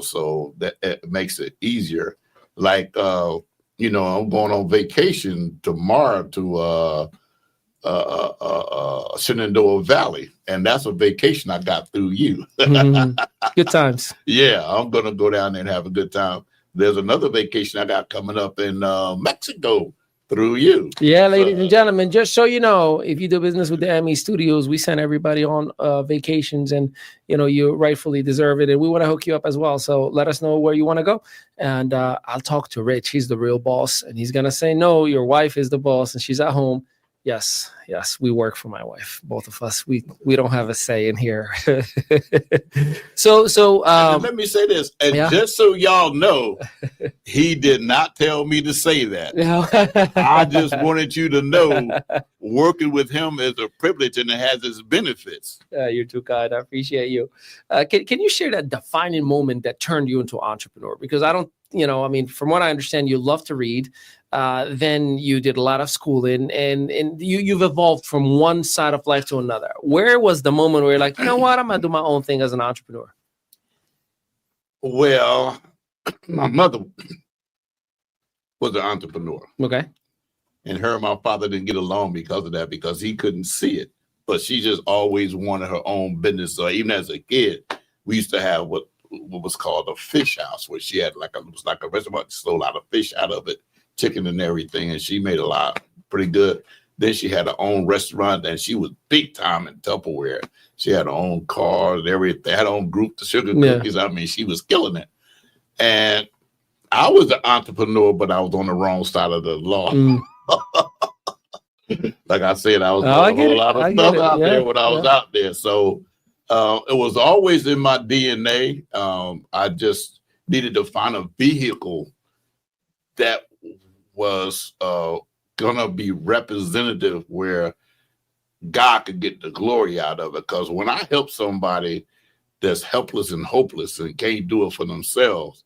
so that it makes it easier. Like, I'm going on vacation tomorrow to Shenandoah Valley. And that's a vacation I got through you. Good times. Yeah, I'm going to go down there and have a good time. There's another vacation I got coming up in Mexico through you. Yeah, ladies and gentlemen, just so you know, if you do business with the ME Studios, we send everybody on vacations, and you rightfully deserve it, and we want to hook you up as well. So let us know where you want to go, and I'll talk to Rich. He's the real boss, and he's gonna say, no, your wife is the boss and she's at home. Yes, we work for my wife, both of us. We don't have a say in here. So let me say this, and just so y'all know, he did not tell me to say that. I just wanted you to know, working with him is a privilege and it has its benefits. You're too kind. I appreciate you. Can you share that defining moment that turned you into an entrepreneur? Because I don't, from what I understand, you love to read. Then you did a lot of schooling, and you've evolved from one side of life to another. Where was the moment where you're like, you know what, I'm gonna do my own thing as an entrepreneur? Well, my mother was an entrepreneur. Okay. And her and my father didn't get along because of that, because he couldn't see it. But she just always wanted her own business. So even as a kid, we used to have what was called a fish house, where she had it was like a restaurant, sold a lot of fish out of it, chicken and everything, and she made a lot, pretty good. Then she had her own restaurant, and she was big time in Tupperware. She had her own cars, everything, had her own group, the sugar cookies. I mean, she was killing it. And I was an entrepreneur, but I was on the wrong side of the law. Like I said, I was doing a whole lot of stuff out there when I was out there. So it was always in my DNA. I just needed to find a vehicle that was gonna be representative, where God could get the glory out of it. Because when I help somebody that's helpless and hopeless and can't do it for themselves,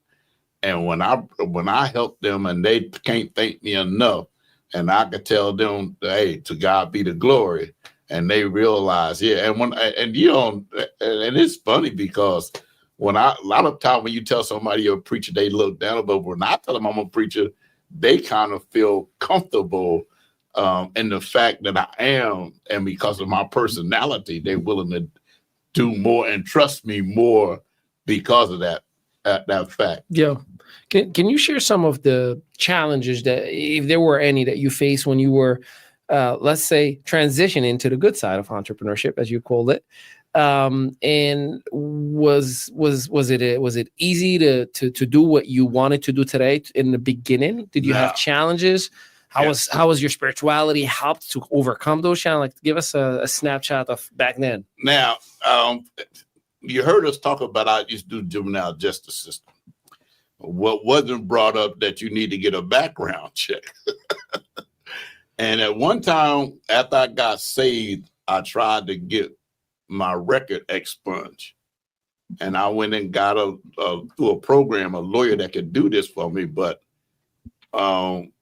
and when I help them and they can't thank me enough, and I could tell them, hey, to God be the glory, and they realize, and it's funny, because a lot of time when you tell somebody you're a preacher, they look down. But when I tell them I'm a preacher, they kind of feel comfortable in the fact that I am, and because of my personality, they're willing to do more and trust me more because of that fact. Yeah. Can you share some of the challenges that, if there were any, that you faced when you were, let's say, transitioning to the good side of entrepreneurship, as you called it? And was it easy to do what you wanted to do today in the beginning? Did you have challenges? How was your spirituality helped to overcome those challenges? Like, give us a snapshot of back then. Now, you heard us talk about I used to do juvenile justice system. What wasn't brought up that you need to get a background check. And at one time, after I got saved, I tried to get my record expunged. And I went and got through a program, a lawyer that could do this for me. But in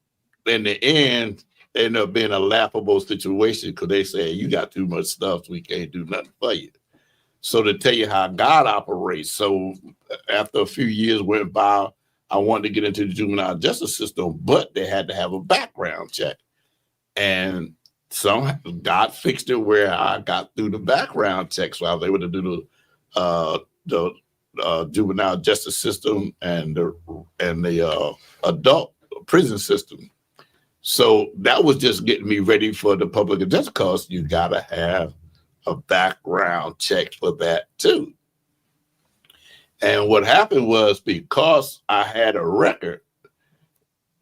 the end, it ended up being a laughable situation, because they said, you got too much stuff, so we can't do nothing for you. So to tell you how God operates, so after a few years went by, I wanted to get into the juvenile justice system, but they had to have a background check. And God fixed it where I got through the background check, so I was able to do the juvenile justice system and the adult prison system. So that was just getting me ready for the public address, because you gotta have a background check for that too. And what happened was, because I had a record,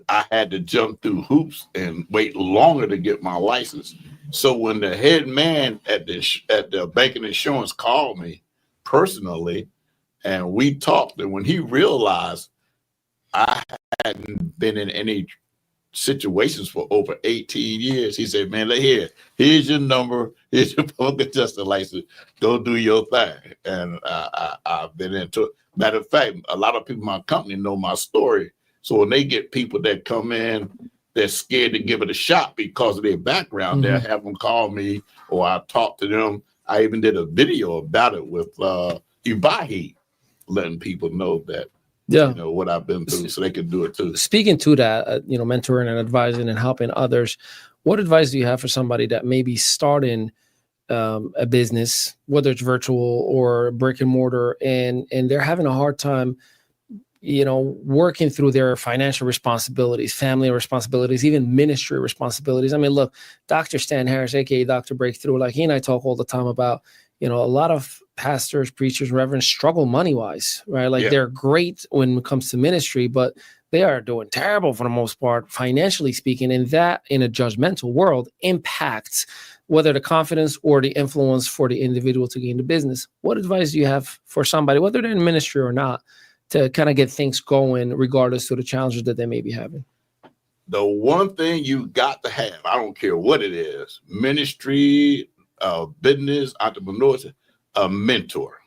I had to jump through hoops and wait longer to get my license. So when the head man at the bank and insurance called me personally, and we talked, and when he realized I hadn't been in any situations for over 18 years, he said, "Man, here's your number, here's your public justice license, go do your thing." And I've been into it. Matter of fact, a lot of people in my company know my story. So when they get people that come in, they're scared to give it a shot because of their background, they'll have them call me, or I talk to them. I even did a video about it with Akey Ahiem, letting people know that, what I've been through, so they can do it too. Speaking to that, mentoring and advising and helping others, what advice do you have for somebody that may be starting a business, whether it's virtual or brick and mortar, and they're having a hard time, working through their financial responsibilities, family responsibilities, even ministry responsibilities? I mean, look, Dr. Stan Harris, aka Dr. Breakthrough, like he and I talk all the time about, a lot of pastors, preachers, reverends struggle money-wise, right? Like they're great when it comes to ministry, but they are doing terrible for the most part, financially speaking. And that, in a judgmental world, impacts whether the confidence or the influence for the individual to gain the business. What advice do you have for somebody, whether they're in ministry or not, to kind of get things going regardless of the challenges that they may be having? The one thing you got to have, I don't care what it is, ministry, business, entrepreneurship, a mentor.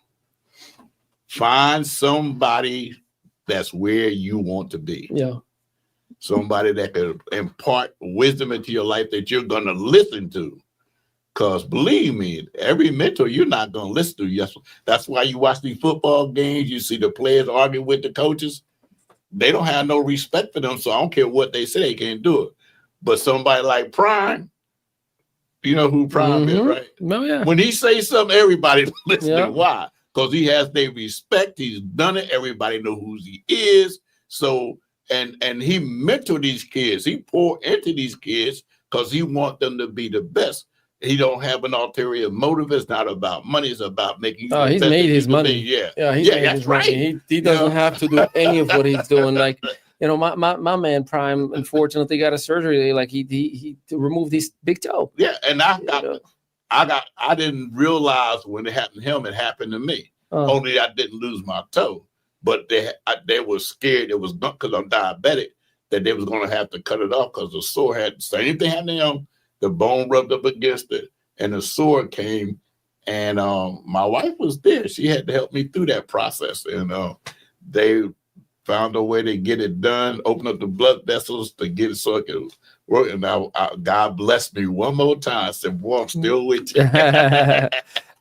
Find somebody that's where you want to be. Yeah. Somebody that could impart wisdom into your life that you're going to listen to. Because believe me, every mentor you're not going to listen to. Yes, that's why you watch these football games. You see the players argue with the coaches. They don't have no respect for them, so I don't care what they say, they can't do it. But somebody like Prime, you know who Prime is, right? No, yeah. When he says something, everybody listen. Why? Because he has their respect. He's done it. Everybody know who he is. So, and he mentor these kids. He pour into these kids because he want them to be the best. He don't have an ulterior motive. It's not about money. It's about making. Oh, he's made his money. Yeah, he's made his money. He doesn't have to do any of what he's doing. Like, my man Prime, unfortunately, got a surgery. Like he removed his big toe. Yeah, and I didn't realize when it happened to him, it happened to me. Only I didn't lose my toe, but they were scared it was because I'm diabetic that they was going to have to cut it off because the sore had the same thing happened to him. The bone rubbed up against it, and the sore came. And my wife was there. She had to help me through that process, and they found a way to get it done. Open up the blood vessels to get it so it could work. And now God blessed me one more time. I said, "Boy, I'm still with you."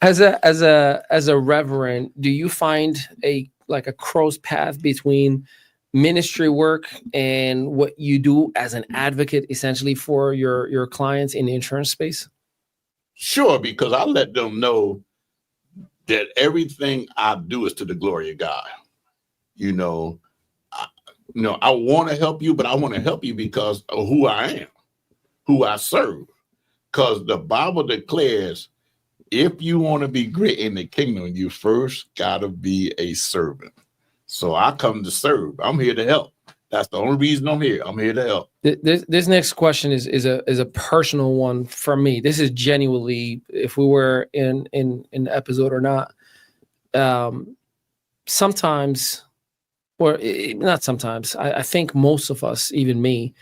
As a reverend, do you find a cross path between ministry work and what you do as an advocate, essentially, for your clients in the insurance space? Sure, because I let them know that everything I do is to the glory of God. I want to help you, but I want to help you because of who I am, who I serve. Because the Bible declares, if you want to be great in the kingdom, you first got to be a servant. So I come to serve. I'm here to help. That's the only reason I'm here. I'm here to help. This next question is a personal one for me. This is genuinely, if we were in the episode or not, sometimes, or not sometimes, I think most of us, even me,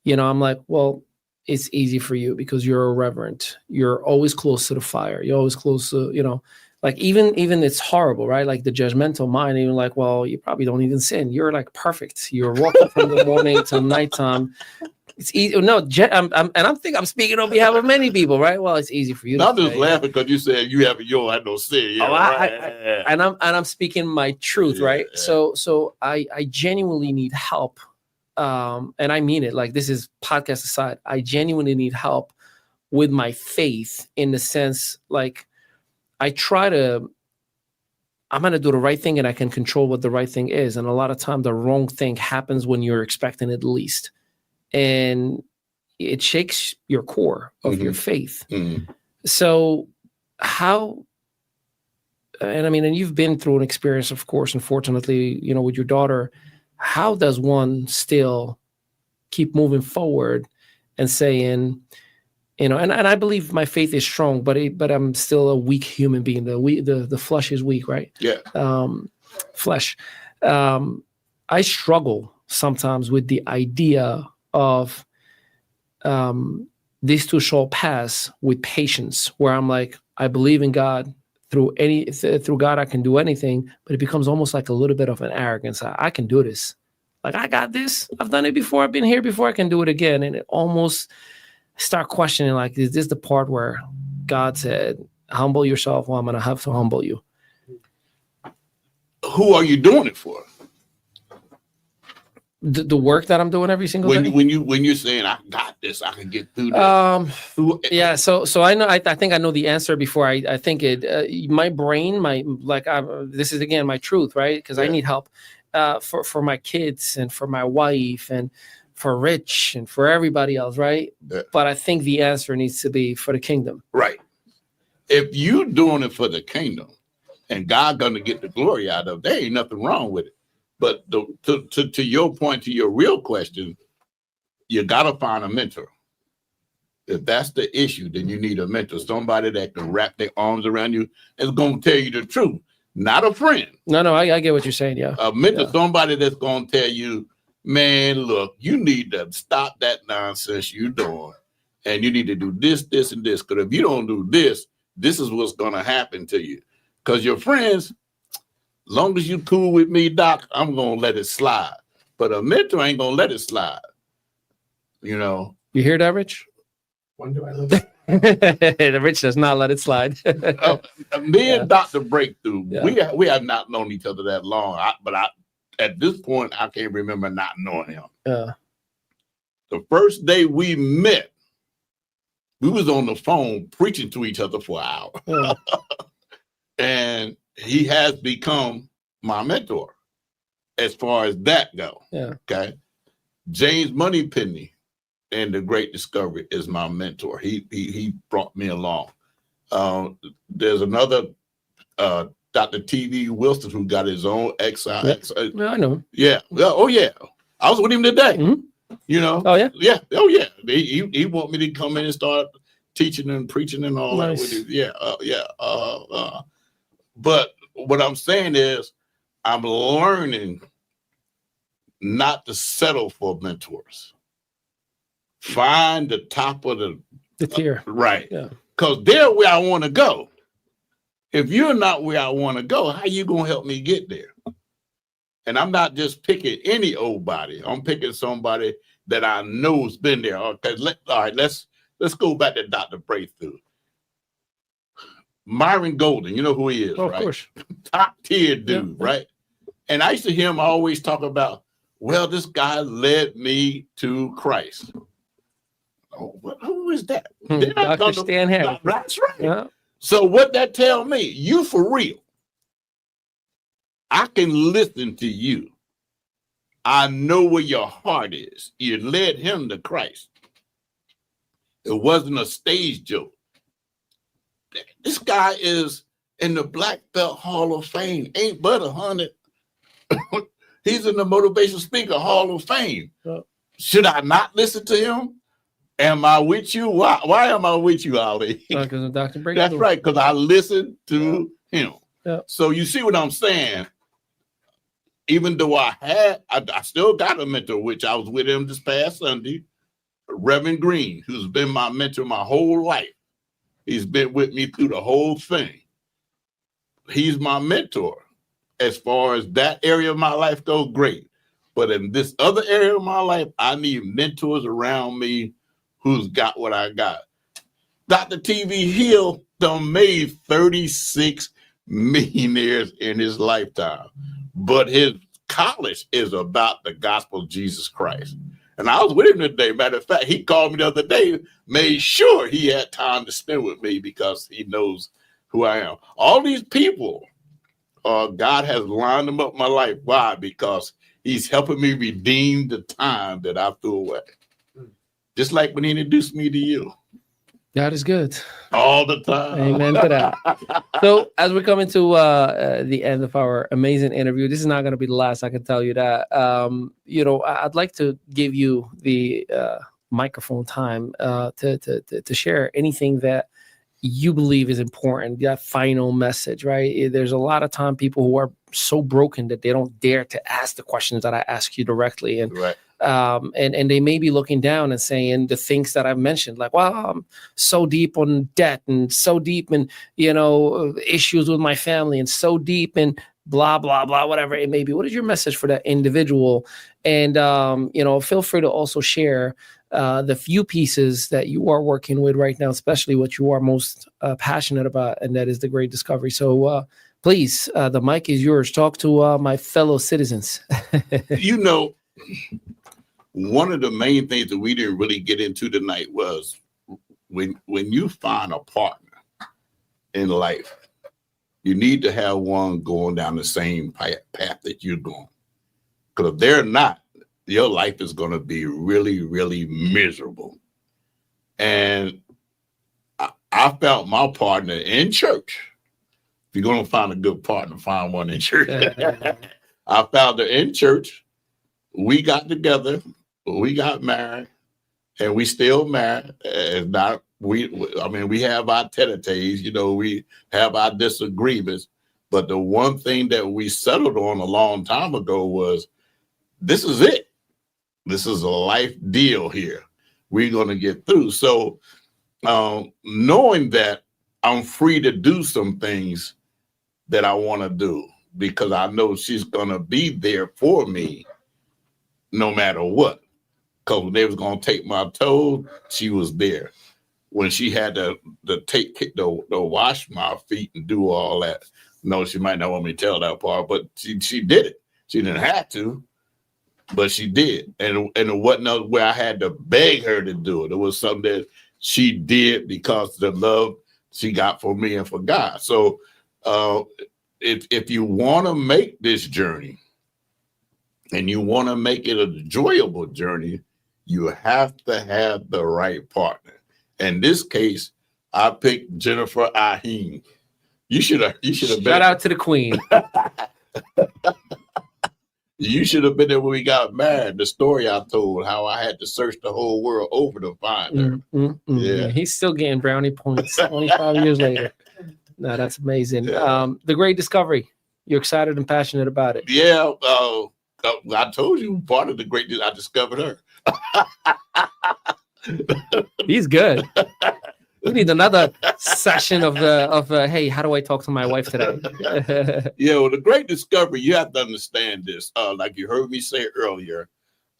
I'm like, well, it's easy for you because you're a reverend. You're always close to the fire. You're always close to, like even it's horrible, right? Like the judgmental mind, even like, well, you probably don't even sin. You're like perfect. You're walking from the morning till nighttime. It's easy. No, I think I'm speaking on behalf of many people, right? Well, it's easy for you. I'm just laughing because you said you have I don't sin. Yeah, right. I'm speaking my truth, right? So I genuinely need help and I mean it, like this is podcast aside, I genuinely need help with my faith in the sense, like I'm going to do the right thing and I can control what the right thing is. And a lot of time the wrong thing happens when you're expecting it least. And it shakes your core of your faith. So and you've been through an experience, of course, unfortunately, with your daughter. How does one still keep moving forward and saying, and I believe my faith is strong, but I'm still a weak human being. The flesh is weak, right? Yeah. Flesh. I struggle sometimes with the idea of this too shall pass with patience, where I'm like, I believe in God. Through God, I can do anything, but it becomes almost like a little bit of an arrogance. I can do this. Like, I got this. I've done it before. I've been here before. I can do it again. And it almost start questioning, like, is this the part where God said, humble yourself? Well, I'm going to have to humble you. Who are you doing it for? The work that I'm doing every single day. When you're saying I got this, I can get through this. Yeah. So I know. I think I know the answer before I think it. My brain, this is again my truth, right? Because I need help for my kids and for my wife and for Rich and for everybody else, right? Yeah. But I think the answer needs to be for the kingdom, right? If you're doing it for the kingdom, and God gonna get the glory out of it, there ain't nothing wrong with it. But to your point, to your real question, you got to find a mentor. If that's the issue, then you need a mentor, somebody that can wrap their arms around you and is going to tell you the truth, not a friend. No, I get what you're saying, yeah. A mentor, somebody that's going to tell you, man, look, you need to stop that nonsense you're doing, and you need to do this, this, and this. Because if you don't do this, this is what's going to happen to you. Because your friends, long as you cool with me, Doc, I'm going to let it slide. But a mentor ain't going to let it slide. You hear that, Rich? When do I live? The Rich does not let it slide. Me and Dr. Breakthrough, we have not known each other that long. But at this point, I can't remember not knowing him. The first day we met, we was on the phone preaching to each other for an hour. And he has become my mentor as far as that go. Yeah. Okay. James Moneypenny and the Great Discovery is my mentor. He brought me along. There's another Dr. T.V. Wilson who got his own XI. Yeah, I know him. Yeah. Oh yeah. I was with him today. Mm-hmm. Oh yeah. Yeah. Oh yeah. He want me to come in and start teaching and preaching and all that with him. Yeah. But what I'm saying is I'm learning not to settle for mentors. Find the top of the tier. Right. Yeah. Because they're where I want to go. If you're not where I want to go, how you going to help me get there? And I'm not just picking any old body. I'm picking somebody that I know has been there. Okay, all right, let's go back to Dr. Breakthrough. Myron Golden, you know who he is, right? Of course. Top tier dude, right? And I used to hear him always talk about, well, this guy led me to Christ. Oh, who is that? Dr. Stan Harris. That's right. Yeah. So what that tell me, you for real. I can listen to you. I know where your heart is. You led him to Christ. It wasn't a stage joke. This guy is in the Black Belt Hall of Fame. Ain't but 100. He's in the Motivational Speaker Hall of Fame. Should I not listen to him? Am I with you? Why am I with you, Ali? Because of Dr. Breakthrough. That's right, because I listened to him. Yeah. So you see what I'm saying? Even though I still got a mentor, which I was with him this past Sunday, Reverend Green, who's been my mentor my whole life. He's been with me through the whole thing. He's my mentor. As far as that area of my life goes, great. But in this other area of my life, I need mentors around me who's got what I got. Dr. T.V. Hill done made 36 millionaires in his lifetime. But his college is about the gospel of Jesus Christ. And I was with him today. Matter of fact, he called me the other day, made sure he had time to spend with me because he knows who I am. All these people, God has lined them up in my life. Why? Because he's helping me redeem the time that I threw away. Just like when he introduced me to you. God is good. All the time. Amen to that. So as we're coming to the end of our amazing interview, this is not going to be the last, I can tell you that. I'd like to give you the microphone time to share anything that you believe is important, that final message, right? There's a lot of time people who are so broken that they don't dare to ask the questions that I ask you directly. And right. And they may be looking down and saying the things that I've mentioned, like, well, I'm so deep on debt and so deep in, issues with my family and so deep in blah, blah, blah, whatever it may be. What is your message for that individual? And, feel free to also share the few pieces that you are working with right now, especially what you are most passionate about, and that is the great discovery. So please, the mic is yours. Talk to my fellow citizens. One of the main things that we didn't really get into tonight was when you find a partner in life, you need to have one going down the same path that you're going. Because if they're not, your life is going to be really, really miserable. And I found my partner in church. If you're going to find a good partner, find one in church. I found her in church. We got together. We got married, and we still married. We have our tete-a-tetes, we have our disagreements. But the one thing that we settled on a long time ago was, this is it. This is a life deal here. We're going to get through. So knowing that I'm free to do some things that I want to do, because I know she's going to be there for me no matter what. Because when they was going to take my toes, she was there. When she had to wash my feet and do all that. No, she might not want me to tell that part, but she did it. She didn't have to, but she did. And it wasn't where I had to beg her to do it. It was something that she did because the love she got for me and for God. So if you want to make this journey and you want to make it an enjoyable journey, you have to have the right partner. In this case, I picked Jennifer Ahiem. You should have been. Shout out to the queen. You should have been there when we got married. The story I told, how I had to search the whole world over to find her. Yeah. He's still getting brownie points 25 years later. No, that's amazing. The great discovery. You're excited and passionate about it. Yeah. I told you part of the great, I discovered her. He's good. We need another session of hey, how do I talk to my wife today? The great discovery, you have to understand this. Like you heard me say earlier,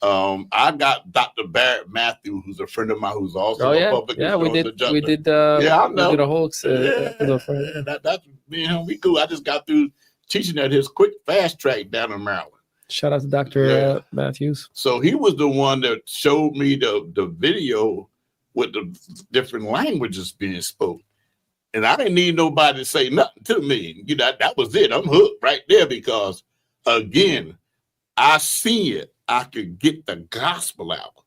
I got Dr. Barrett Matthew, who's a friend of mine, who's also a public instructor. We did I know. We did a whole that's me and him. We cool. I just got through teaching at his quick fast track down in Maryland. Shout out to Dr. Matthews. So he was the one that showed me the video with the different languages being spoken. And I didn't need nobody to say nothing to me. That was it. I'm hooked right there because, again, I see it. I could get the gospel out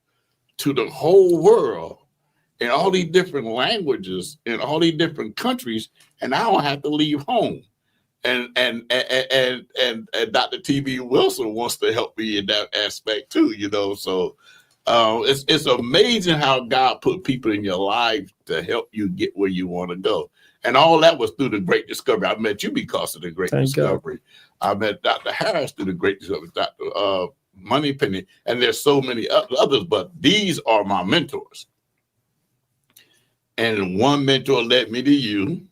to the whole world in all these different languages in all these different countries, and I don't have to leave home. And Dr. T.B. Wilson wants to help me in that aspect too, So it's amazing how God put people in your life to help you get where you want to go. And all that was through the great discovery. I met you because of the great discovery. God. I met Dr. Harris through the great discovery, Dr. Moneypenny, and there's so many others, but these are my mentors. And one mentor led me to you.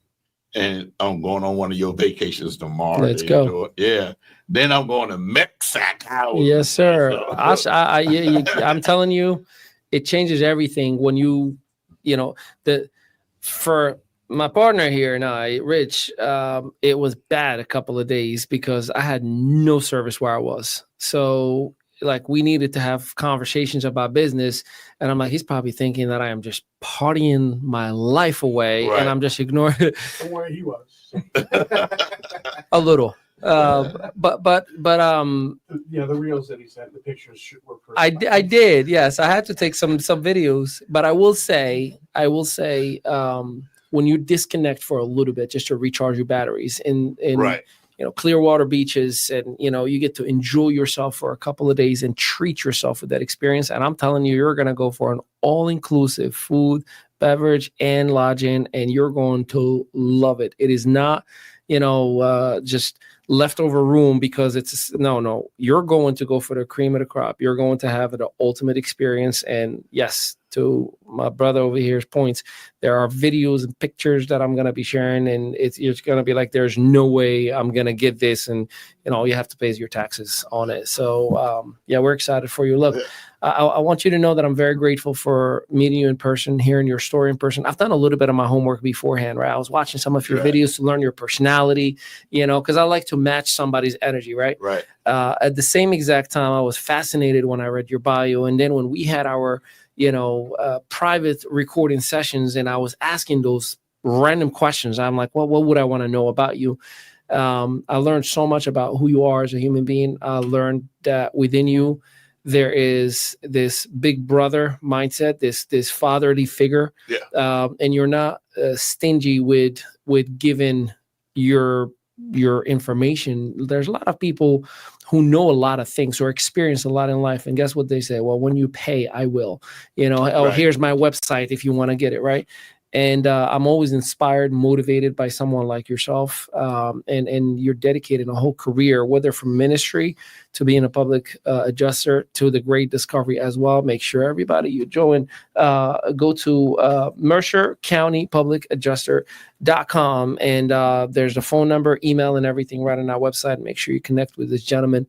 And I'm going on one of your vacations tomorrow. Let's go. Yeah. Then I'm going to Mexico. Yes, sir. I'm telling you, it changes everything when for my partner here and I, Rich, it was bad a couple of days because I had no service where I was. So like we needed to have conversations about business. And I'm like, he's probably thinking that I am just partying my life away and I'm just ignoring it. From where he was. A little. But yeah, the reels that he sent, the pictures were I did. Yes. I had to take some videos, but I will say, when you disconnect for a little bit, just to recharge your batteries in Clearwater beaches, and you get to enjoy yourself for a couple of days and treat yourself with that experience. And I'm telling you, you're going to go for an all-inclusive food, beverage, and lodging, and you're going to love it. It is not, just leftover room because it's no. You're going to go for the cream of the crop. You're going to have the ultimate experience. And yes, to my brother over here's points, there are videos and pictures that I'm going to be sharing, and it's going to be like, there's no way I'm going to get this. And, all you have to pay is your taxes on it. So, we're excited for you. Look, I want you to know that I'm very grateful for meeting you in person, hearing your story in person. I've done a little bit of my homework beforehand, right? I was watching some of your videos to learn your personality, because I like to match somebody's energy, right? Right. At the same exact time, I was fascinated when I read your bio. And then when we had our private recording sessions and I was asking those random questions, I'm like, well, what would I want to know about you? I learned so much about who you are as a human being. I learned that within you, there is this big brother mindset, this fatherly figure. Yeah. And you're not stingy with giving your information. There's a lot of people who know a lot of things or experience a lot in life. And guess what they say? Well, when you pay, I will, here's my website if you want to get it, right? And I'm always inspired, motivated by someone like yourself. And you're dedicated a whole career, whether from ministry to being a public adjuster to the great discovery as well. Make sure everybody you join, go to Mercer County Public Adjuster.com. And there's a phone number, email, and everything right on our website. Make sure you connect with this gentleman.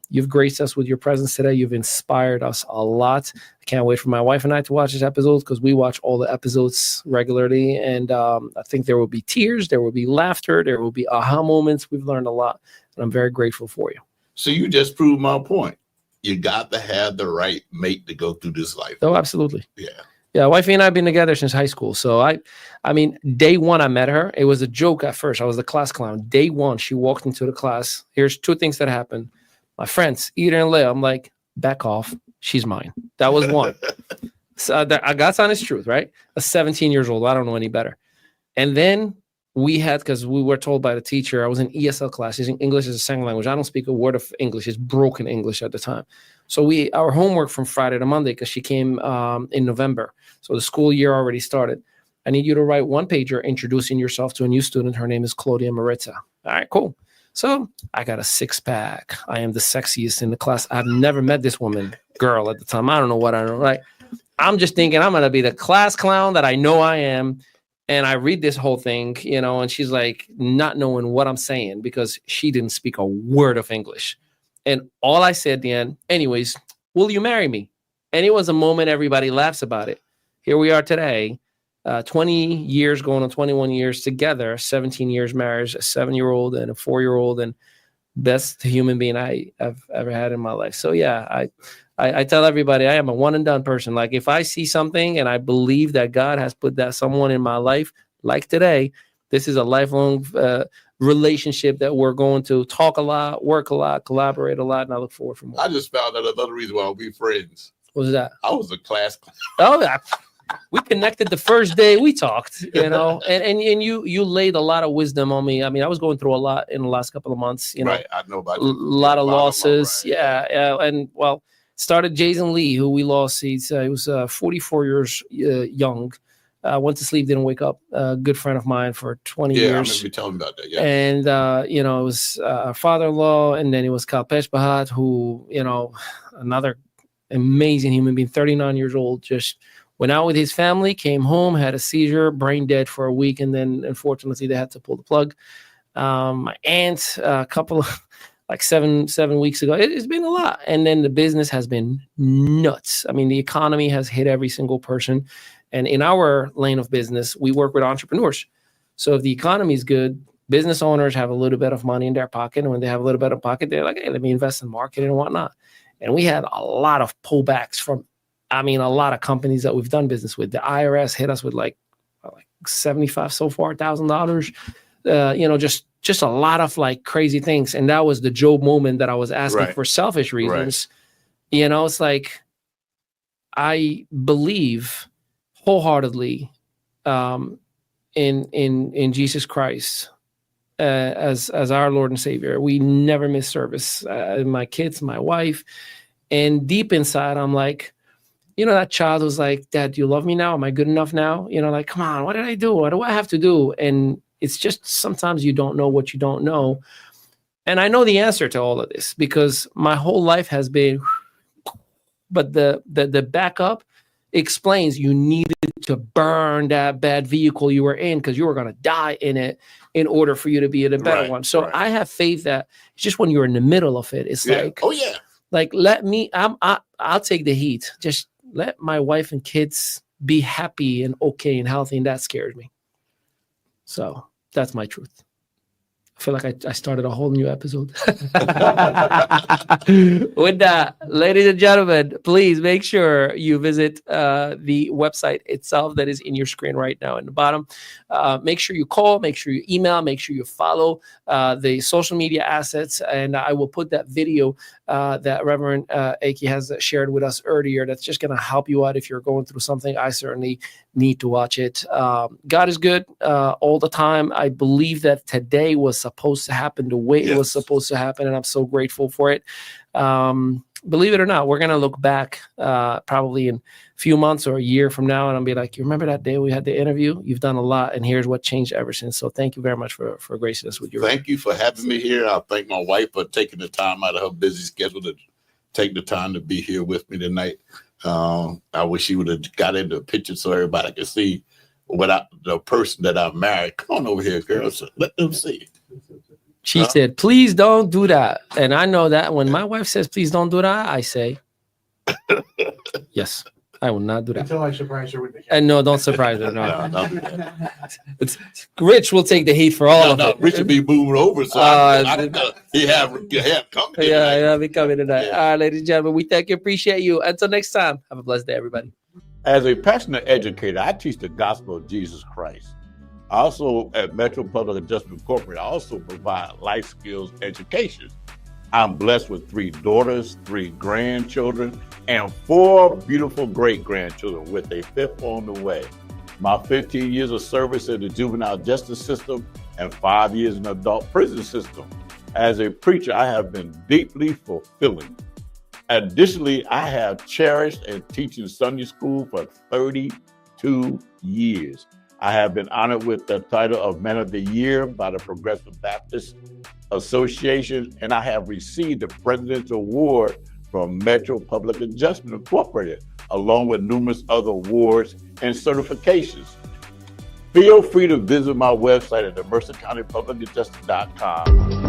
You've graced us with your presence today. You've inspired us a lot. I can't wait for my wife and I to watch this episode because we watch all the episodes regularly. And I think there will be tears, there will be laughter, there will be aha moments. We've learned a lot, and I'm very grateful for you. So you just proved my point. You got to have the right mate to go through this life. Oh, absolutely. Yeah. Yeah, wifey and I have been together since high school. So I mean, day one I met her. It was a joke at first. I was the class clown. Day one, she walked into the class. Here's two things that happened. My friends, Ida and Leah, I'm like, back off. She's mine. That was one. So I got on his truth, right? A 17 years old. I don't know any better. And then because we were told by the teacher, I was in ESL class using English as a second language. I don't speak a word of English. It's broken English at the time. So our homework from Friday to Monday, because she came in November. So the school year already started. I need you to write one pager introducing yourself to a new student. Her name is Claudia Maritza. All right, cool. So I got a 6-pack. I am the sexiest in the class. I've never met this girl at the time. I don't know what I know, right? I'm just thinking I'm going to be the class clown that I know I am. And I read this whole thing, and she's like not knowing what I'm saying because she didn't speak a word of English. And all I said at the end, anyways, will you marry me? And it was a moment everybody laughs about it. Here we are today, 20 years going on 21 years together, 17 years marriage, a 7-year-old and a 4-year-old, and best human being I've ever had in my life. So yeah, I tell everybody I am a one and done person. Like if I see something and I believe that God has put that someone in my life, like today, this is a lifelong relationship that we're going to talk a lot, work a lot, collaborate a lot, and I look forward for more. I just found out another reason why we're friends. What was that? I was a class clown. Oh, yeah. We connected the first day we talked, and you laid a lot of wisdom on me. I mean, I was going through a lot in the last couple of months, Right, I know about a lot of losses. Right. Yeah. And well, started Jason Lee, who we lost. He was 44 years young. Went to sleep, didn't wake up. A good friend of mine for 20 years. Yeah, I remember you telling me about that. Yeah. And, it was our father-in-law, and then it was Kalpesh Bahat, who, another amazing human being, 39 years old, just went out with his family, came home, had a seizure, brain dead for a week, and then, unfortunately, they had to pull the plug. My aunt, a couple of, like seven weeks ago, it's been a lot. And then the business has been nuts. I mean, the economy has hit every single person. And in our lane of business, we work with entrepreneurs. So if the economy is good, business owners have a little bit of money in their pocket. And when they have a little bit of pocket, they're like, hey, let me invest in marketing and whatnot. And we had a lot of pullbacks from, a lot of companies that we've done business with. The IRS hit us with like $75 so far, $1,000. Just a lot of like crazy things. And that was the Job moment that I was asking for selfish reasons. Right. It's like, I believe wholeheartedly in Jesus Christ as our Lord and Savior. We never miss service. My kids, my wife, and deep inside, I'm like, that child was like, Dad, do you love me now? Am I good enough now? Like, come on, what did I do? What do I have to do? And it's just sometimes you don't know what you don't know. And I know the answer to all of this because my whole life has been, but the backup explains you needed to burn that bad vehicle you were in because you were going to die in it in order for you to be in a better one. So I have faith that it's just when you're in the middle of it, it's like, oh yeah, like I'll take the heat. Just let my wife and kids be happy and okay and healthy, and that scares me. So that's my truth. I feel like I started a whole new episode. With that, ladies and gentlemen, please make sure you visit the website itself that is in your screen right now in the bottom. Make sure you call, make sure you email, make sure you follow the social media assets. And I will put that video that Reverend Akey has shared with us earlier. That's just going to help you out if you're going through something. I certainly need to watch it. God is good all the time. I believe that today was supposed to happen the way it was supposed to happen, and I'm so grateful for it. Believe it or not, we're going to look back probably in a few months or a year from now, and I'll be like, you remember that day we had the interview? You've done a lot, and here's what changed ever since. So thank you very much for gracing us with your Thank you for having me here. I thank my wife for taking the time out of her busy schedule to take the time to be here with me tonight. I wish she would have got into a picture so everybody could see the person that I married. Come on over here, girls. Let them see. She said, please don't do that. And I know that when my wife says, please don't do that, I say, yes, I will not do that. Until I surprise her with the camera. And no, don't surprise her. No. Rich will take the heat for all of it. Rich will be moving over. So he have come tonight. Yeah, be coming tonight. All right, ladies and gentlemen, we thank you, appreciate you. Until next time, have a blessed day, everybody. As a passionate educator, I teach the gospel of Jesus Christ. Also at Metro Public Adjustment Corporate, I also provide life skills education. I'm blessed with 3 daughters, 3 grandchildren, and 4 beautiful great-grandchildren with a 5th on the way. My 15 years of service in the juvenile justice system and 5 years in the adult prison system. As a preacher, I have been deeply fulfilling. Additionally, I have cherished and teaching Sunday school for 32 years. I have been honored with the title of Man of the Year by the Progressive Baptist Association, and I have received the President's Award from Metro Public Adjustment Incorporated, along with numerous other awards and certifications. Feel free to visit my website at themercercountypublicadjuster.com.